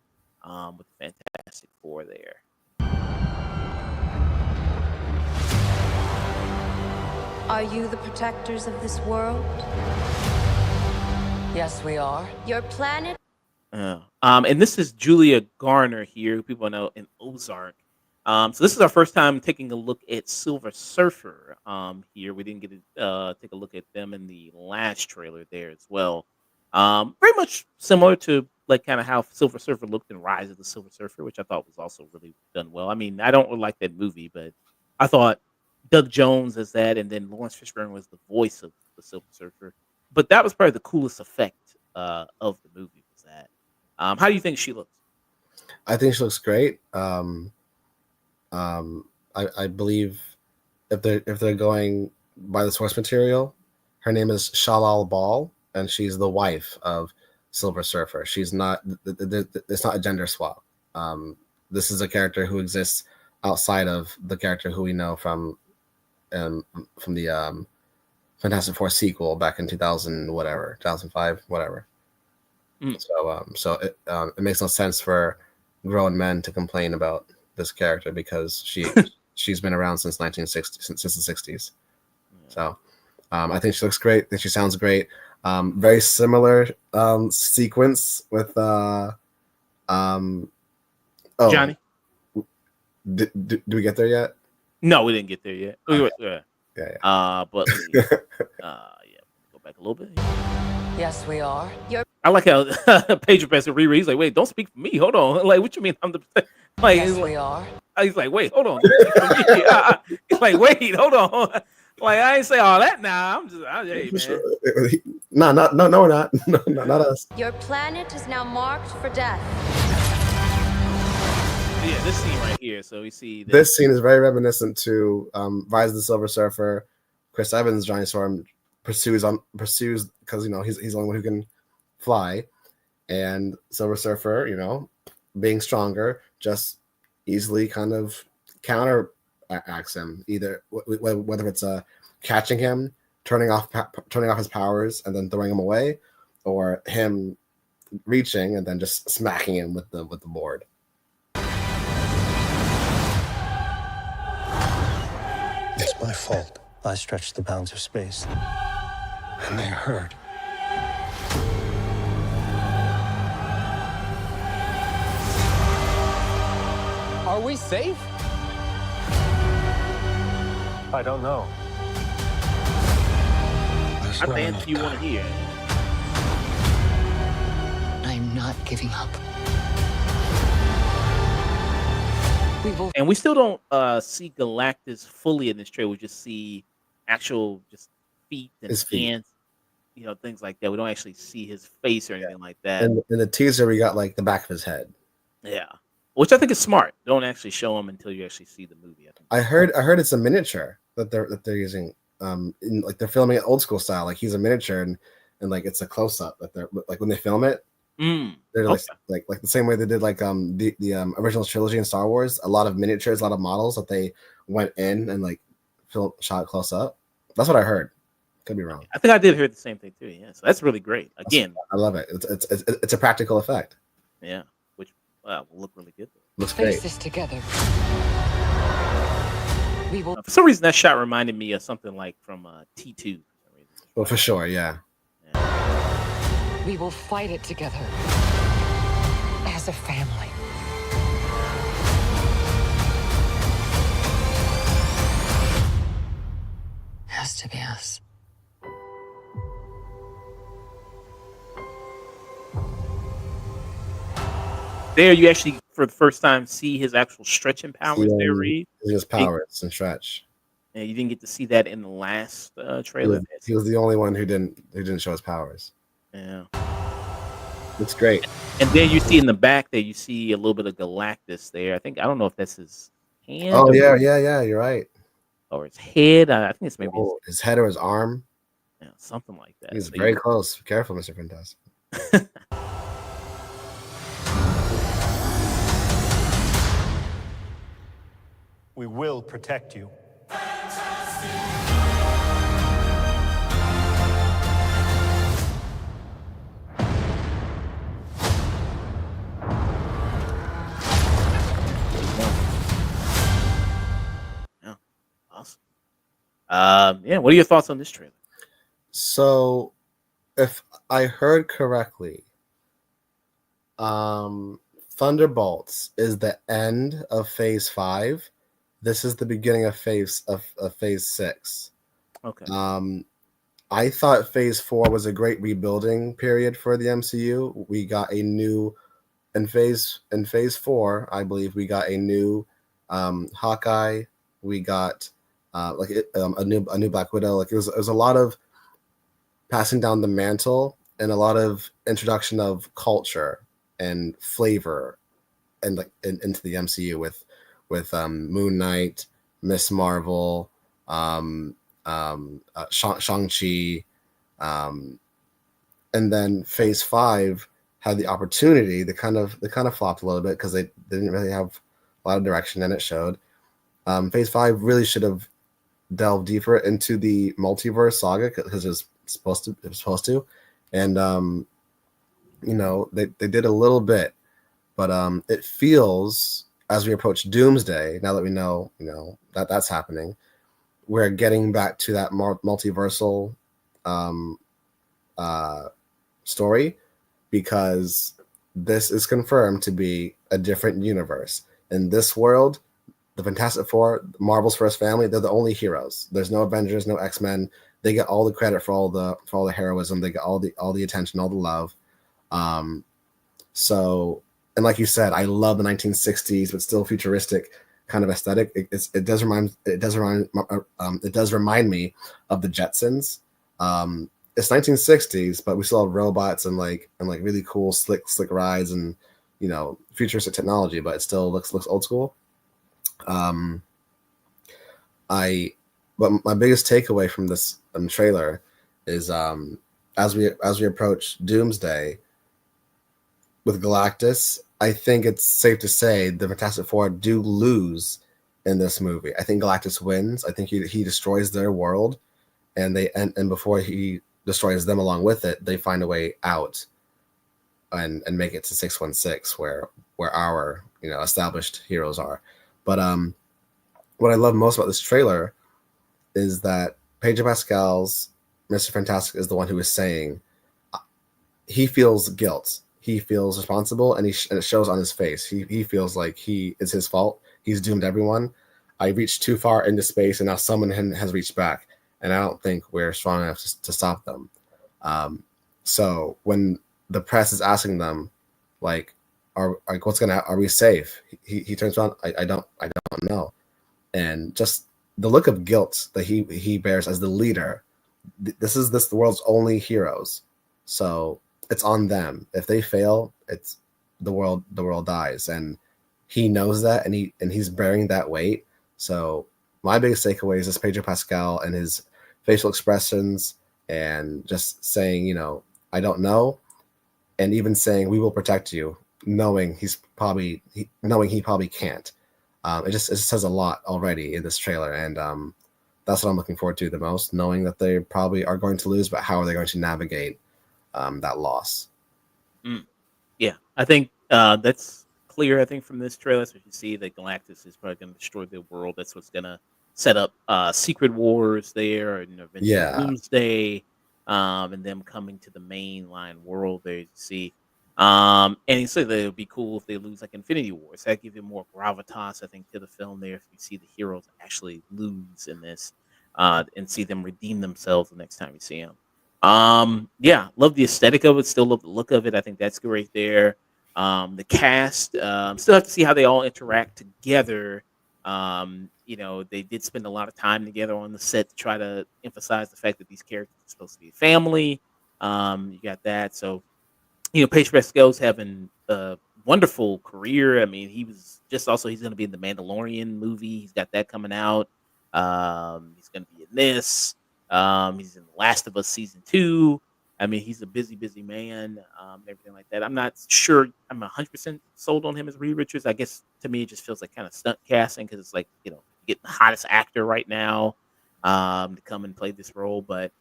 Speaker 1: with the Fantastic Four there.
Speaker 9: Are you the protectors of this world?
Speaker 8: Yes, we are.
Speaker 9: Your planet?
Speaker 1: And this is Julia Garner here, who people know in Ozark. So this is our first time taking a look at Silver Surfer here. We didn't get to take a look at them in the last trailer there as well. Very much similar to like kind of how Silver Surfer looked in Rise of the Silver Surfer, which I thought was also really done well. I mean, I don't really like that movie, but I thought Doug Jones as that, and then Lawrence Fishburne was the voice of the Silver Surfer. But that was probably the coolest effect of the movie was that. How do you think she looks?
Speaker 3: I think she looks great. I believe if they're going by the source material, her name is Shalal Ball, and she's the wife of Silver Surfer. She's not. It's not a gender swap. This is a character who exists outside of the character who we know from the Fantastic Four sequel back in 2005, whatever. So it makes no sense for grown men to complain about this character because she's been around since 1960, since the 60s. So I think she looks great. I think she sounds great. Very similar sequence with
Speaker 1: Johnny.
Speaker 3: Did we get there yet?
Speaker 1: No, we didn't get there yet.
Speaker 3: Okay. Yeah.
Speaker 1: But yeah, go back a little bit.
Speaker 8: Yes, we are.
Speaker 1: I like how Pedro Pascal rereads like, wait, don't speak for me. Hold on. Like, what you mean? I'm the like.
Speaker 8: Yes, we are.
Speaker 1: He's like, wait, hold on. He's like, wait, hold on. Like, I ain't say all that now. I'm just, hey, man.
Speaker 3: No, we're not. No, not us.
Speaker 9: Your planet is now marked for death.
Speaker 1: Yeah, this scene right here. So we see that
Speaker 3: This scene is very reminiscent to Rise of the Silver Surfer. Chris Evans, Johnny Storm, pursues because he's the only one who can fly, and Silver Surfer, being stronger just easily kind of counteracts him, either whether it's catching him, turning off his powers, and then throwing him away, or him reaching and then just smacking him with the board.
Speaker 4: It's my fault. I stretched the bounds of space. And they hurt.
Speaker 10: Are we safe?
Speaker 5: I don't know.
Speaker 1: What answer do you want to hear?
Speaker 8: I'm not giving up.
Speaker 1: And we still don't see Galactus fully in this trailer. We just see actual just feet and
Speaker 3: His feet.
Speaker 1: hands, things like that. We don't actually see his face or anything like that.
Speaker 3: And in the teaser, we got like the back of his head.
Speaker 1: Yeah, which I think is smart. Don't actually show him until you actually see the movie.
Speaker 3: I heard it's a miniature that they're using. Like they're filming it old school style. Like he's a miniature and like it's a close up. That they're like when they film it. They're like the same way they did like the original trilogy in Star Wars. A lot of miniatures, a lot of models that they went in and like shot close up. That's what I heard. Could be wrong.
Speaker 1: I think I did hear the same thing too. Yeah, so that's really great. Again,
Speaker 3: I love it. It's a practical effect.
Speaker 1: Yeah, which will look really good.
Speaker 3: Looks great.
Speaker 8: Face this together. We will.
Speaker 1: For some reason, that shot reminded me of something like from T2.
Speaker 3: Well, for sure, yeah.
Speaker 8: We will fight it together as a family. Has to be us.
Speaker 1: There, you actually, for the first time, see his actual stretching powers there, Reed.
Speaker 3: His powers and stretch.
Speaker 1: And you didn't get to see that in the last trailer.
Speaker 3: He was the only one who didn't show his powers.
Speaker 1: Yeah.
Speaker 3: It's great.
Speaker 1: And then you see in the back there, you see a little bit of Galactus there. I don't know if that's his hand.
Speaker 3: Oh, yeah, you're right.
Speaker 1: Or his head. I think it's maybe
Speaker 3: his head or his arm.
Speaker 1: Yeah, something like that.
Speaker 3: He's very close. Be careful, Mr. Fantastic.
Speaker 5: We will protect you.
Speaker 1: Yeah, awesome. Yeah, what are your thoughts on this trailer?
Speaker 3: So, if I heard correctly, Thunderbolts is the end of Phase 5. This is the beginning of Phase 6.
Speaker 1: Okay.
Speaker 3: I thought Phase 4 was a great rebuilding period for the MCU. We got a new in Phase 4. I believe we got a new Hawkeye. We got a new Black Widow. Like it was a lot of passing down the mantle and a lot of introduction of culture and flavor and like into the MCU with Moon Knight, Miss Marvel, Shang-Chi, and then Phase 5 had the opportunity. They kind of flopped a little bit because they didn't really have a lot of direction, and it showed. Phase 5 really should have delved deeper into the multiverse saga because it was supposed to, and they did a little bit, but it feels as we approach Doomsday, now that we know that that's happening, we're getting back to that multiversal story, because this is confirmed to be a different universe. In this world, the Fantastic Four, Marvel's first family, they're the only heroes. There's no Avengers, no X-Men. They get all the credit for all the heroism. They get all the attention, all the love. So, and like you said, I love the 1960s but still futuristic kind of aesthetic. It does remind me of the Jetsons. It's 1960s, but we still have robots and really cool slick rides and futuristic technology, but it still looks old school. But my biggest takeaway from this trailer is as we approach Doomsday with Galactus I think it's safe to say the Fantastic Four do lose in this movie. I think Galactus wins. I think he destroys their world, and before he destroys them along with it, they find a way out and make it to 616 where our established heroes are. But what I love most about this trailer is that Pedro Pascal's Mr. Fantastic is the one who is saying he feels guilt. He feels responsible, and it shows on his face. He feels like it's his fault. He's doomed everyone. I reached too far into space, and now someone has reached back, and I don't think we're strong enough to stop them. So when the press is asking them, like, are we safe? He turns around. I don't know, and just the look of guilt that he bears as the leader. This is the world's only heroes, so it's on them. If they fail, it's the world dies, and he knows that, and he's bearing that weight. So my biggest takeaway is just Pedro Pascal and his facial expressions, and just saying, I don't know, and even saying we will protect you, knowing he probably can't. It just says a lot already in this trailer, and that's what I'm looking forward to the most, knowing that they probably are going to lose, but how are they going to navigate that loss?
Speaker 1: Yeah, I think that's clear. I think from this trailer, so you see that Galactus is probably going to destroy the world. That's what's going to set up Secret Wars there, and eventually Doomsday, and them coming to the mainline world there. You see, and he said that it would be cool if they lose like Infinity Wars. That give you more gravitas, I think, to the film there. If you see the heroes actually lose in this, and see them redeem themselves the next time you see them. Yeah, love the aesthetic of it, still love the look of it. I think that's great there. The cast, still have to see how they all interact together. They did spend a lot of time together on the set to try to emphasize the fact that these characters are supposed to be a family. You got that. So, Pedro Pascal's having a wonderful career. I mean, he's going to be in the Mandalorian movie. He's got that coming out. He's going to be in this. He's in The Last of Us season 2. I mean, he's a busy man, everything like that. I'm not sure I'm 100% sold on him as Reed Richards. I guess to me, it just feels like kind of stunt casting because it's like, getting the hottest actor right now to come and play this role. But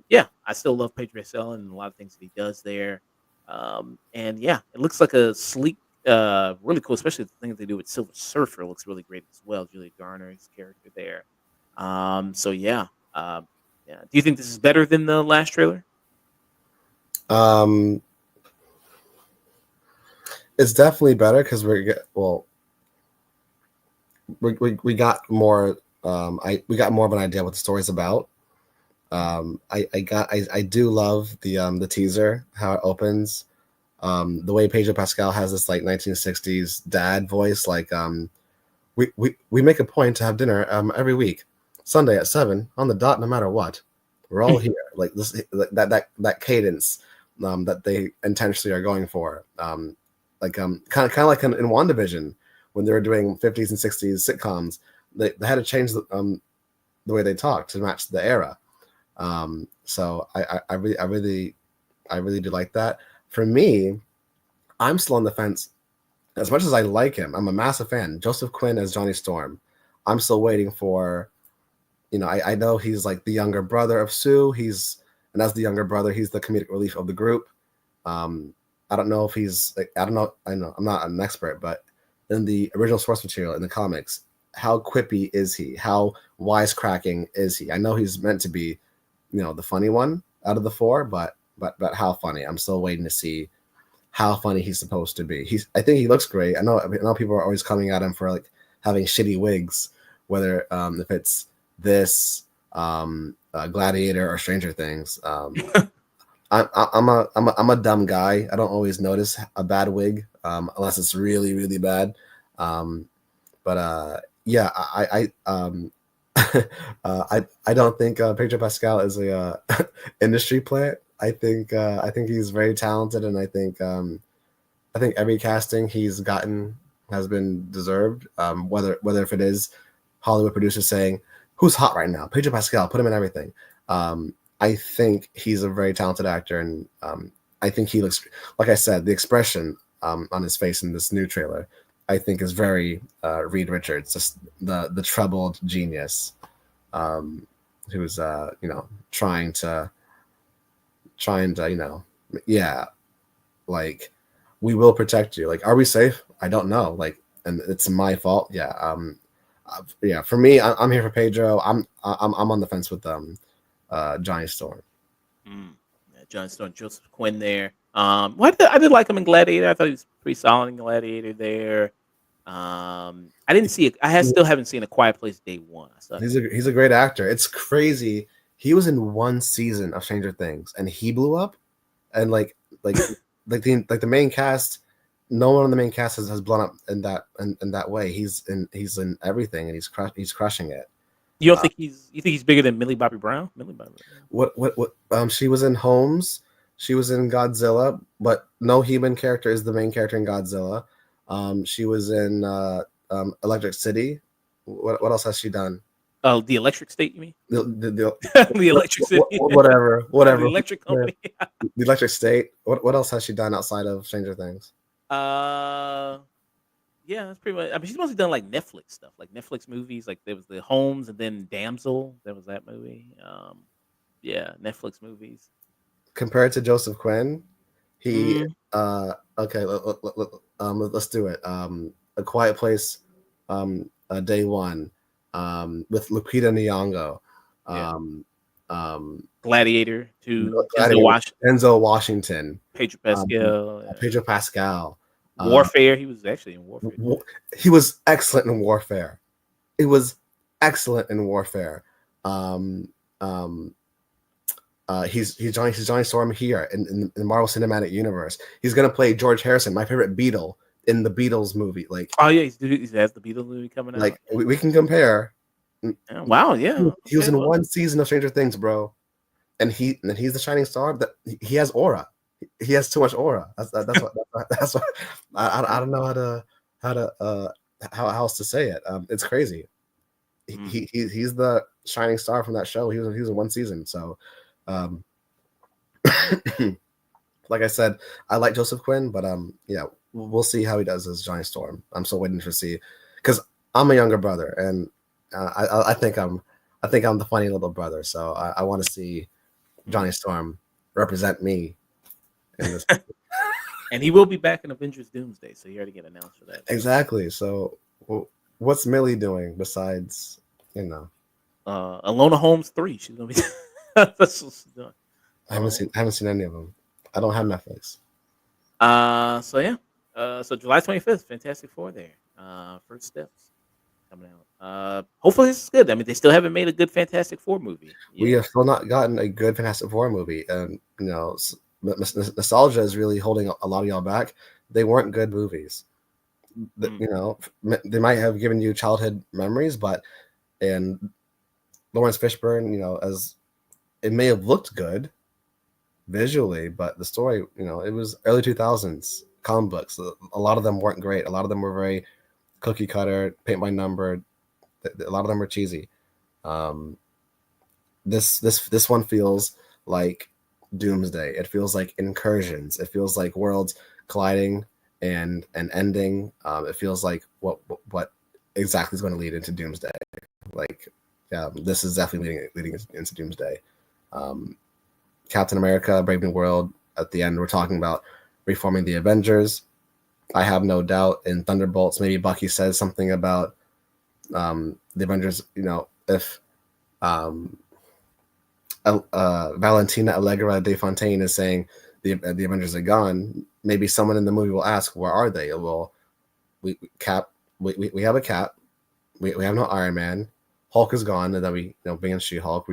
Speaker 1: yeah, I still love Pedro Pascal and a lot of things that he does there. And yeah, it looks like a sleek, really cool, especially the things they do with Silver Surfer looks really great as well. Julia Garner's character there. So yeah. Yeah. Do you think this is better than the last trailer?
Speaker 3: It's definitely better because we got more. We got more of an idea what the story's about. I do love the teaser, how it opens. The way Pedro Pascal has this like 1960s dad voice, like we make a point to have dinner every week, Sunday at 7 on the dot, no matter what. We're all here. Like this, that cadence that they intentionally are going for. Kind of like in WandaVision when they were doing 50s and 60s sitcoms, they had to change the way they talk to match the era. So I really do like that. For me, I'm still on the fence. As much as I like him, I'm a massive fan. Joseph Quinn as Johnny Storm. I'm still waiting for. I know he's like the younger brother of Sue. And as the younger brother, he's the comedic relief of the group. I don't know if he's like, I know I'm not an expert, but in the original source material in the comics, how quippy is he? How wisecracking is he? I know he's meant to be, the funny one out of the four, but how funny? I'm still waiting to see how funny he's supposed to be. I think he looks great. I know people are always coming at him for like having shitty wigs, whether if it's this Gladiator or Stranger Things. I'm a dumb guy. I don't always notice a bad wig unless it's really really bad. Yeah, I don't think Pedro Pascal is a industry plant. I think he's very talented, and I think every casting he's gotten has been deserved. Whether if it is Hollywood producers saying who's hot right now, Pedro Pascal, put him in everything. I think he's a very talented actor, and I think he looks, like I said, the expression on his face in this new trailer, I think is very Reed Richards, just the troubled genius, who's trying to yeah, like, we will protect you. Like, are we safe? I don't know. Like, and it's my fault. Yeah. Yeah. For me, I'm here for Pedro. I'm on the fence with Johnny Storm.
Speaker 1: Yeah, John Stone, Joseph Quinn there. I did like him in Gladiator. I thought he was pretty solid in Gladiator there. I didn't see it. Still haven't seen A Quiet Place Day One. I still
Speaker 3: He's a great actor. It's crazy. He was in one season of Stranger Things, and he blew up. And like the main cast, no one on the main cast has blown up in that way. He's in everything, and he's crushing it.
Speaker 1: You don't think he's bigger than Millie Bobby Brown? Millie Bobby Brown.
Speaker 3: What she was in Holmes, she was in Godzilla, but no human character is the main character in Godzilla. She was in Electric City. What else has she done?
Speaker 1: Oh, the Electric State, you mean?
Speaker 3: The
Speaker 1: The Electric City.
Speaker 3: Whatever.
Speaker 1: The Electric Company.
Speaker 3: The Electric State. What else has she done outside of Stranger Things?
Speaker 1: Yeah, that's pretty much. I mean, she's mostly done like Netflix stuff, like Netflix movies. Like there was the Holmes, and then Damsel. There was that movie. Yeah, Netflix movies.
Speaker 3: Compared to Joseph Quinn, he okay. Let's do it. A Quiet Place, Day One, with Lupita Nyong'o,
Speaker 1: Gladiator 2,
Speaker 3: Denzel Washington,
Speaker 1: Pedro Pascal,
Speaker 3: Pedro Pascal.
Speaker 1: Warfare. He was actually in Warfare.
Speaker 3: He was excellent in Warfare. It was excellent in Warfare. He's Johnny Storm here in the Marvel Cinematic Universe. He's gonna play George Harrison, my favorite Beatle, in the Beatles movie. Like,
Speaker 1: oh yeah, he has the Beatles movie coming out.
Speaker 3: Like, we can compare.
Speaker 1: Yeah, wow, yeah.
Speaker 3: He was in one season of Stranger Things, bro, and he's the shining star. That he has aura. He has too much aura. That's what I don't know how else to say it. It's crazy. He's the shining star from that show. He was in one season. So, like I said, I like Joseph Quinn, but yeah, we'll see how he does as Johnny Storm. I'm still waiting to see, because I'm a younger brother, and I think I'm the funny little brother. So I want to see Johnny Storm represent me in this.
Speaker 1: And he will be back in Avengers Doomsday, so he already get announced for that.
Speaker 3: Exactly. So what's Millie doing besides,
Speaker 1: Alona Holmes 3? She's gonna be. That's what she's doing.
Speaker 3: I haven't seen any of them. I don't have Netflix.
Speaker 1: So yeah. So July 25th, Fantastic Four there. First steps coming out. Hopefully this is good. I mean, they still haven't made a good Fantastic Four movie.
Speaker 3: We have still not gotten a good Fantastic Four movie, and nostalgia is really holding a lot of y'all back. They weren't good movies. They might have given you childhood memories, and Lawrence Fishburne, as it may have looked good visually, but the story, it was early 2000s comic books. A lot of them weren't great. A lot of them were very cookie cutter, paint by number. A lot of them were cheesy. This one feels like Doomsday. It feels like incursions. It feels like worlds colliding and ending. It feels like what exactly is going to lead into Doomsday. Like, yeah, this is definitely leading into Doomsday. Captain America, Brave New World. At the end, we're talking about reforming the Avengers. I have no doubt in Thunderbolts. Maybe Bucky says something about the Avengers. If Valentina Allegra de Fontaine is saying the Avengers are gone, maybe someone in the movie will ask, where are they? Well, we have a Cap. We have no Iron Man. Hulk is gone, and then we bring in She-Hulk.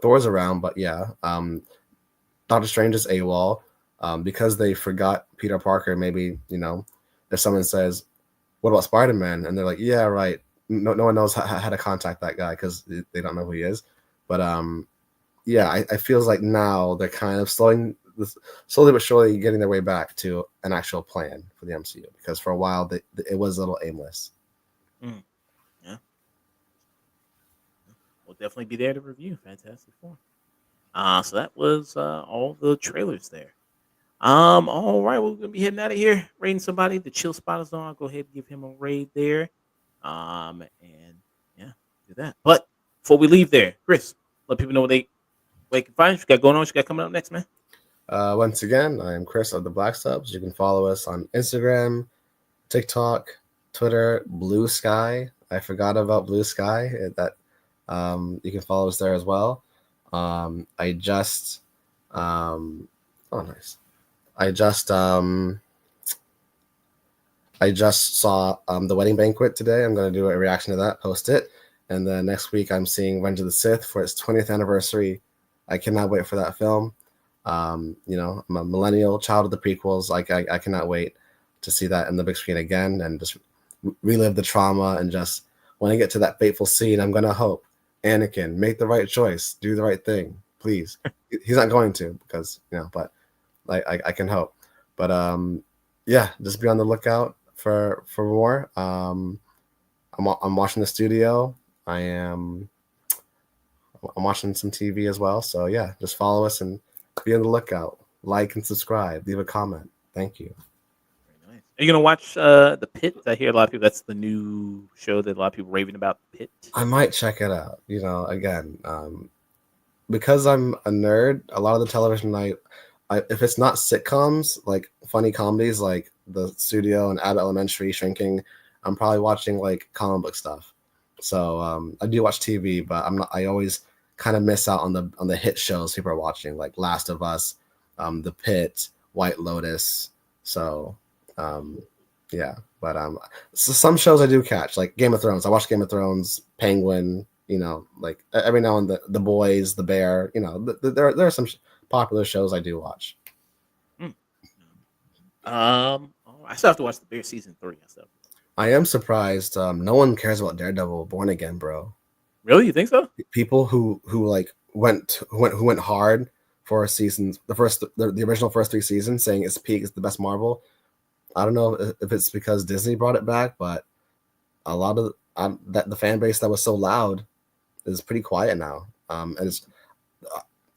Speaker 3: Thor's around, but yeah, Doctor Strange is AWOL, because they forgot Peter Parker. Maybe if someone says, "What about Spider-Man?" and they're like, "Yeah, right." No one knows how to contact that guy because they don't know who he is. But yeah, I feels like now they're kind of slowly but surely getting their way back to an actual plan for the MCU, because for a while it was a little aimless.
Speaker 1: Yeah. We'll definitely be there to review Fantastic Four. So that was all the trailers there. All right, we're gonna be heading out of here. Raiding somebody. The chill spot is on. I'll go ahead and give him a raid there. And yeah, do that. But before we leave there, Chris, let people know where they can find you. What you got going on? What you got coming up next, man?
Speaker 3: Once again, I am Chris of the Black Subs. You can follow us on Instagram, TikTok, Twitter, Blue Sky. I forgot about Blue Sky. That you can follow us there as well. I just oh nice. I just saw The Wedding Banquet today. I'm going to do a reaction to that, post it, and then next week I'm seeing Revenge of the Sith for its 20th anniversary. I cannot wait for that film. You know, I'm a millennial, child of the prequels. Like I cannot wait to see that in the big screen again and just relive the trauma. And just when I get to that fateful scene, I'm gonna hope Anakin make the right choice, do the right thing, please. He's not going to, because but like I can hope. But yeah, just be on the lookout for more. I'm watching the studio. I'm watching some TV as well. So yeah, just follow us and be on the lookout. Like and subscribe. Leave a comment. Thank you.
Speaker 1: Very nice. Are you gonna watch The Pit? I hear a lot of people. That's the new show that a lot of people raving about. The Pit.
Speaker 3: I might check it out. Again, because I'm a nerd. A lot of the television if it's not sitcoms like funny comedies like The Studio and Abbott Elementary, Shrinking, I'm probably watching like comic book stuff. So I do watch TV, but I'm not. I always kind of miss out on the hit shows people are watching, like Last of Us, The Pit, White Lotus. So yeah, but so some shows I do catch, like Game of Thrones. I watch Game of Thrones, Penguin. Like every now and then, The Boys, The Bear. There are some popular shows I do watch.
Speaker 1: I still have to watch The Bear season 3 and stuff.
Speaker 3: I am surprised. No one cares about Daredevil Born Again, bro.
Speaker 1: Really, you think so?
Speaker 3: People who like went hard for seasons, the original first 3 seasons, saying it's peak, it's the best Marvel. I don't know if it's because Disney brought it back, but a lot of that the fan base that was so loud is pretty quiet now. And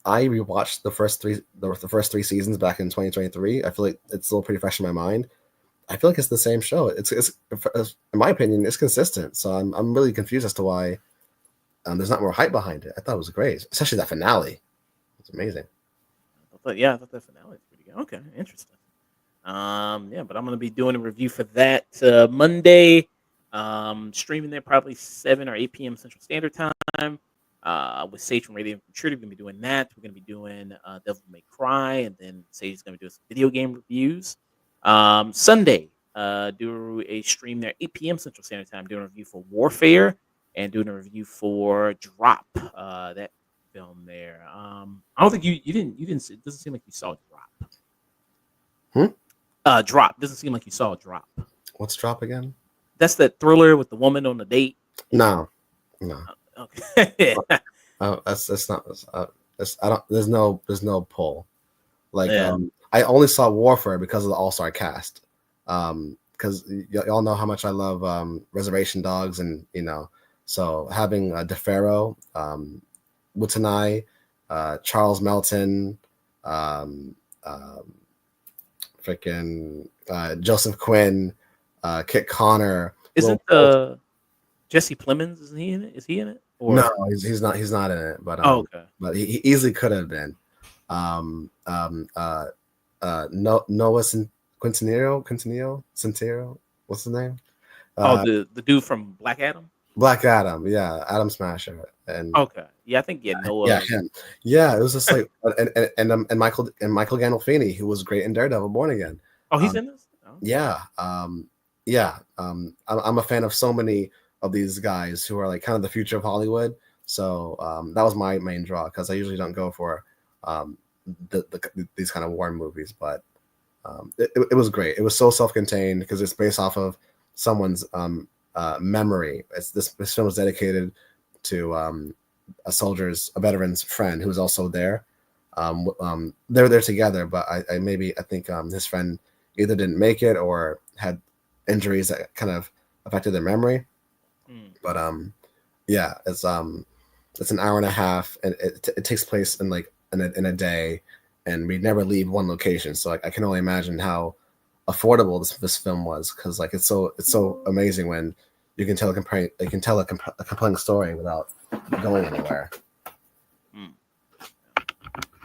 Speaker 3: I rewatched the first 3 seasons back in 2023. I feel like it's still pretty fresh in my mind. I feel like it's the same show. It's in my opinion, it's consistent. So I'm really confused as to why there's not more hype behind it. I thought it was great, especially that finale. It's amazing.
Speaker 1: I thought that finale was pretty good. Okay, interesting. Yeah, but I'm gonna be doing a review for that Monday. Streaming there probably 7 or 8 p.m. Central Standard Time. With Sage from Radio Futurity, we're gonna be doing that. We're gonna be doing Devil May Cry, and then Sage is gonna be doing some video game reviews. Sunday, do a stream there 8 p.m. Central Standard Time, doing a review for Warfare and doing a review for Drop. That film there. I don't think you didn't. It doesn't seem like you saw Drop. Drop doesn't seem like you saw Drop.
Speaker 3: What's Drop again?
Speaker 1: That's that thriller with the woman on the date.
Speaker 3: No.
Speaker 1: Okay.
Speaker 3: Oh, that's not. I don't. There's no pull. Like
Speaker 1: Yeah.
Speaker 3: I only saw Warfare because of the All-Star cast. Because y'all know how much I love Reservation Dogs, and so having DeFaro, Wutanai, Charles Melton, freaking Joseph Quinn, Kit Connor.
Speaker 1: Isn't Jesse Plemons? Isn't he in it? Is he in it? Or...
Speaker 3: No, he's not. He's not in it. But
Speaker 1: okay.
Speaker 3: But he easily could have been. Noah Centineo. What's his name?
Speaker 1: The dude from Black Adam.
Speaker 3: Black Adam, yeah, Adam Smasher, and
Speaker 1: okay, yeah, I think Noah.
Speaker 3: Yeah, him. Yeah, it was just like and Michael Gandolfini, who was great in Daredevil Born Again.
Speaker 1: Oh, he's in this. Oh.
Speaker 3: Yeah, I'm a fan of so many of these guys who are like kind of the future of Hollywood. So that was my main draw, because I usually don't go for these kind of war movies, but it was great. It was so self-contained because it's based off of someone's memory. This film was dedicated to a veteran's friend who was also there. They were there together, but I think his friend either didn't make it or had injuries that kind of affected their memory. But yeah, it's an hour and a half, and it takes place in a day, and we never leave one location. So like, I can only imagine how affordable this film was, because like it's so amazing when you can tell a compelling story without going anywhere.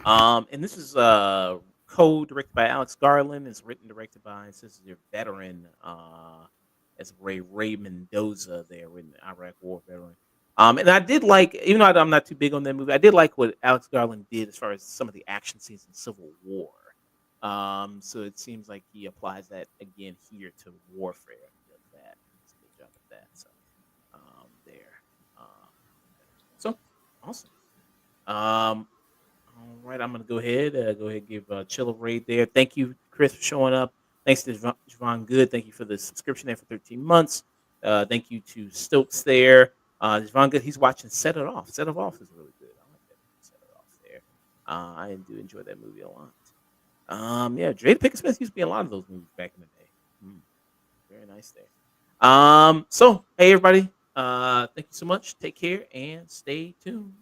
Speaker 1: And this is co-directed by Alex Garland. It's written directed by, this is your veteran, as Ray Mendoza there, in the Iraq War veteran. And I did like, even though I'm not too big on that movie, I did like what Alex Garland did as far as some of the action scenes in Civil War. So it seems like he applies that again here to warfare. He does that. He's a good job at that. So there. So awesome. All right, I'm gonna go ahead and give Chill a raid there. Thank you, Chris, for showing up. Thanks to Javon Good. Thank you for the subscription there for 13 months. Thank you to Stokes there. Javon Good, he's watching Set It Off. Set It Off is really good. I like that. Set It Off there. I do enjoy that movie a lot. Yeah, Jada Pinkett Smith used to be in a lot of those movies back in the day. Very nice there. So hey everybody, thank you so much. Take care and stay tuned.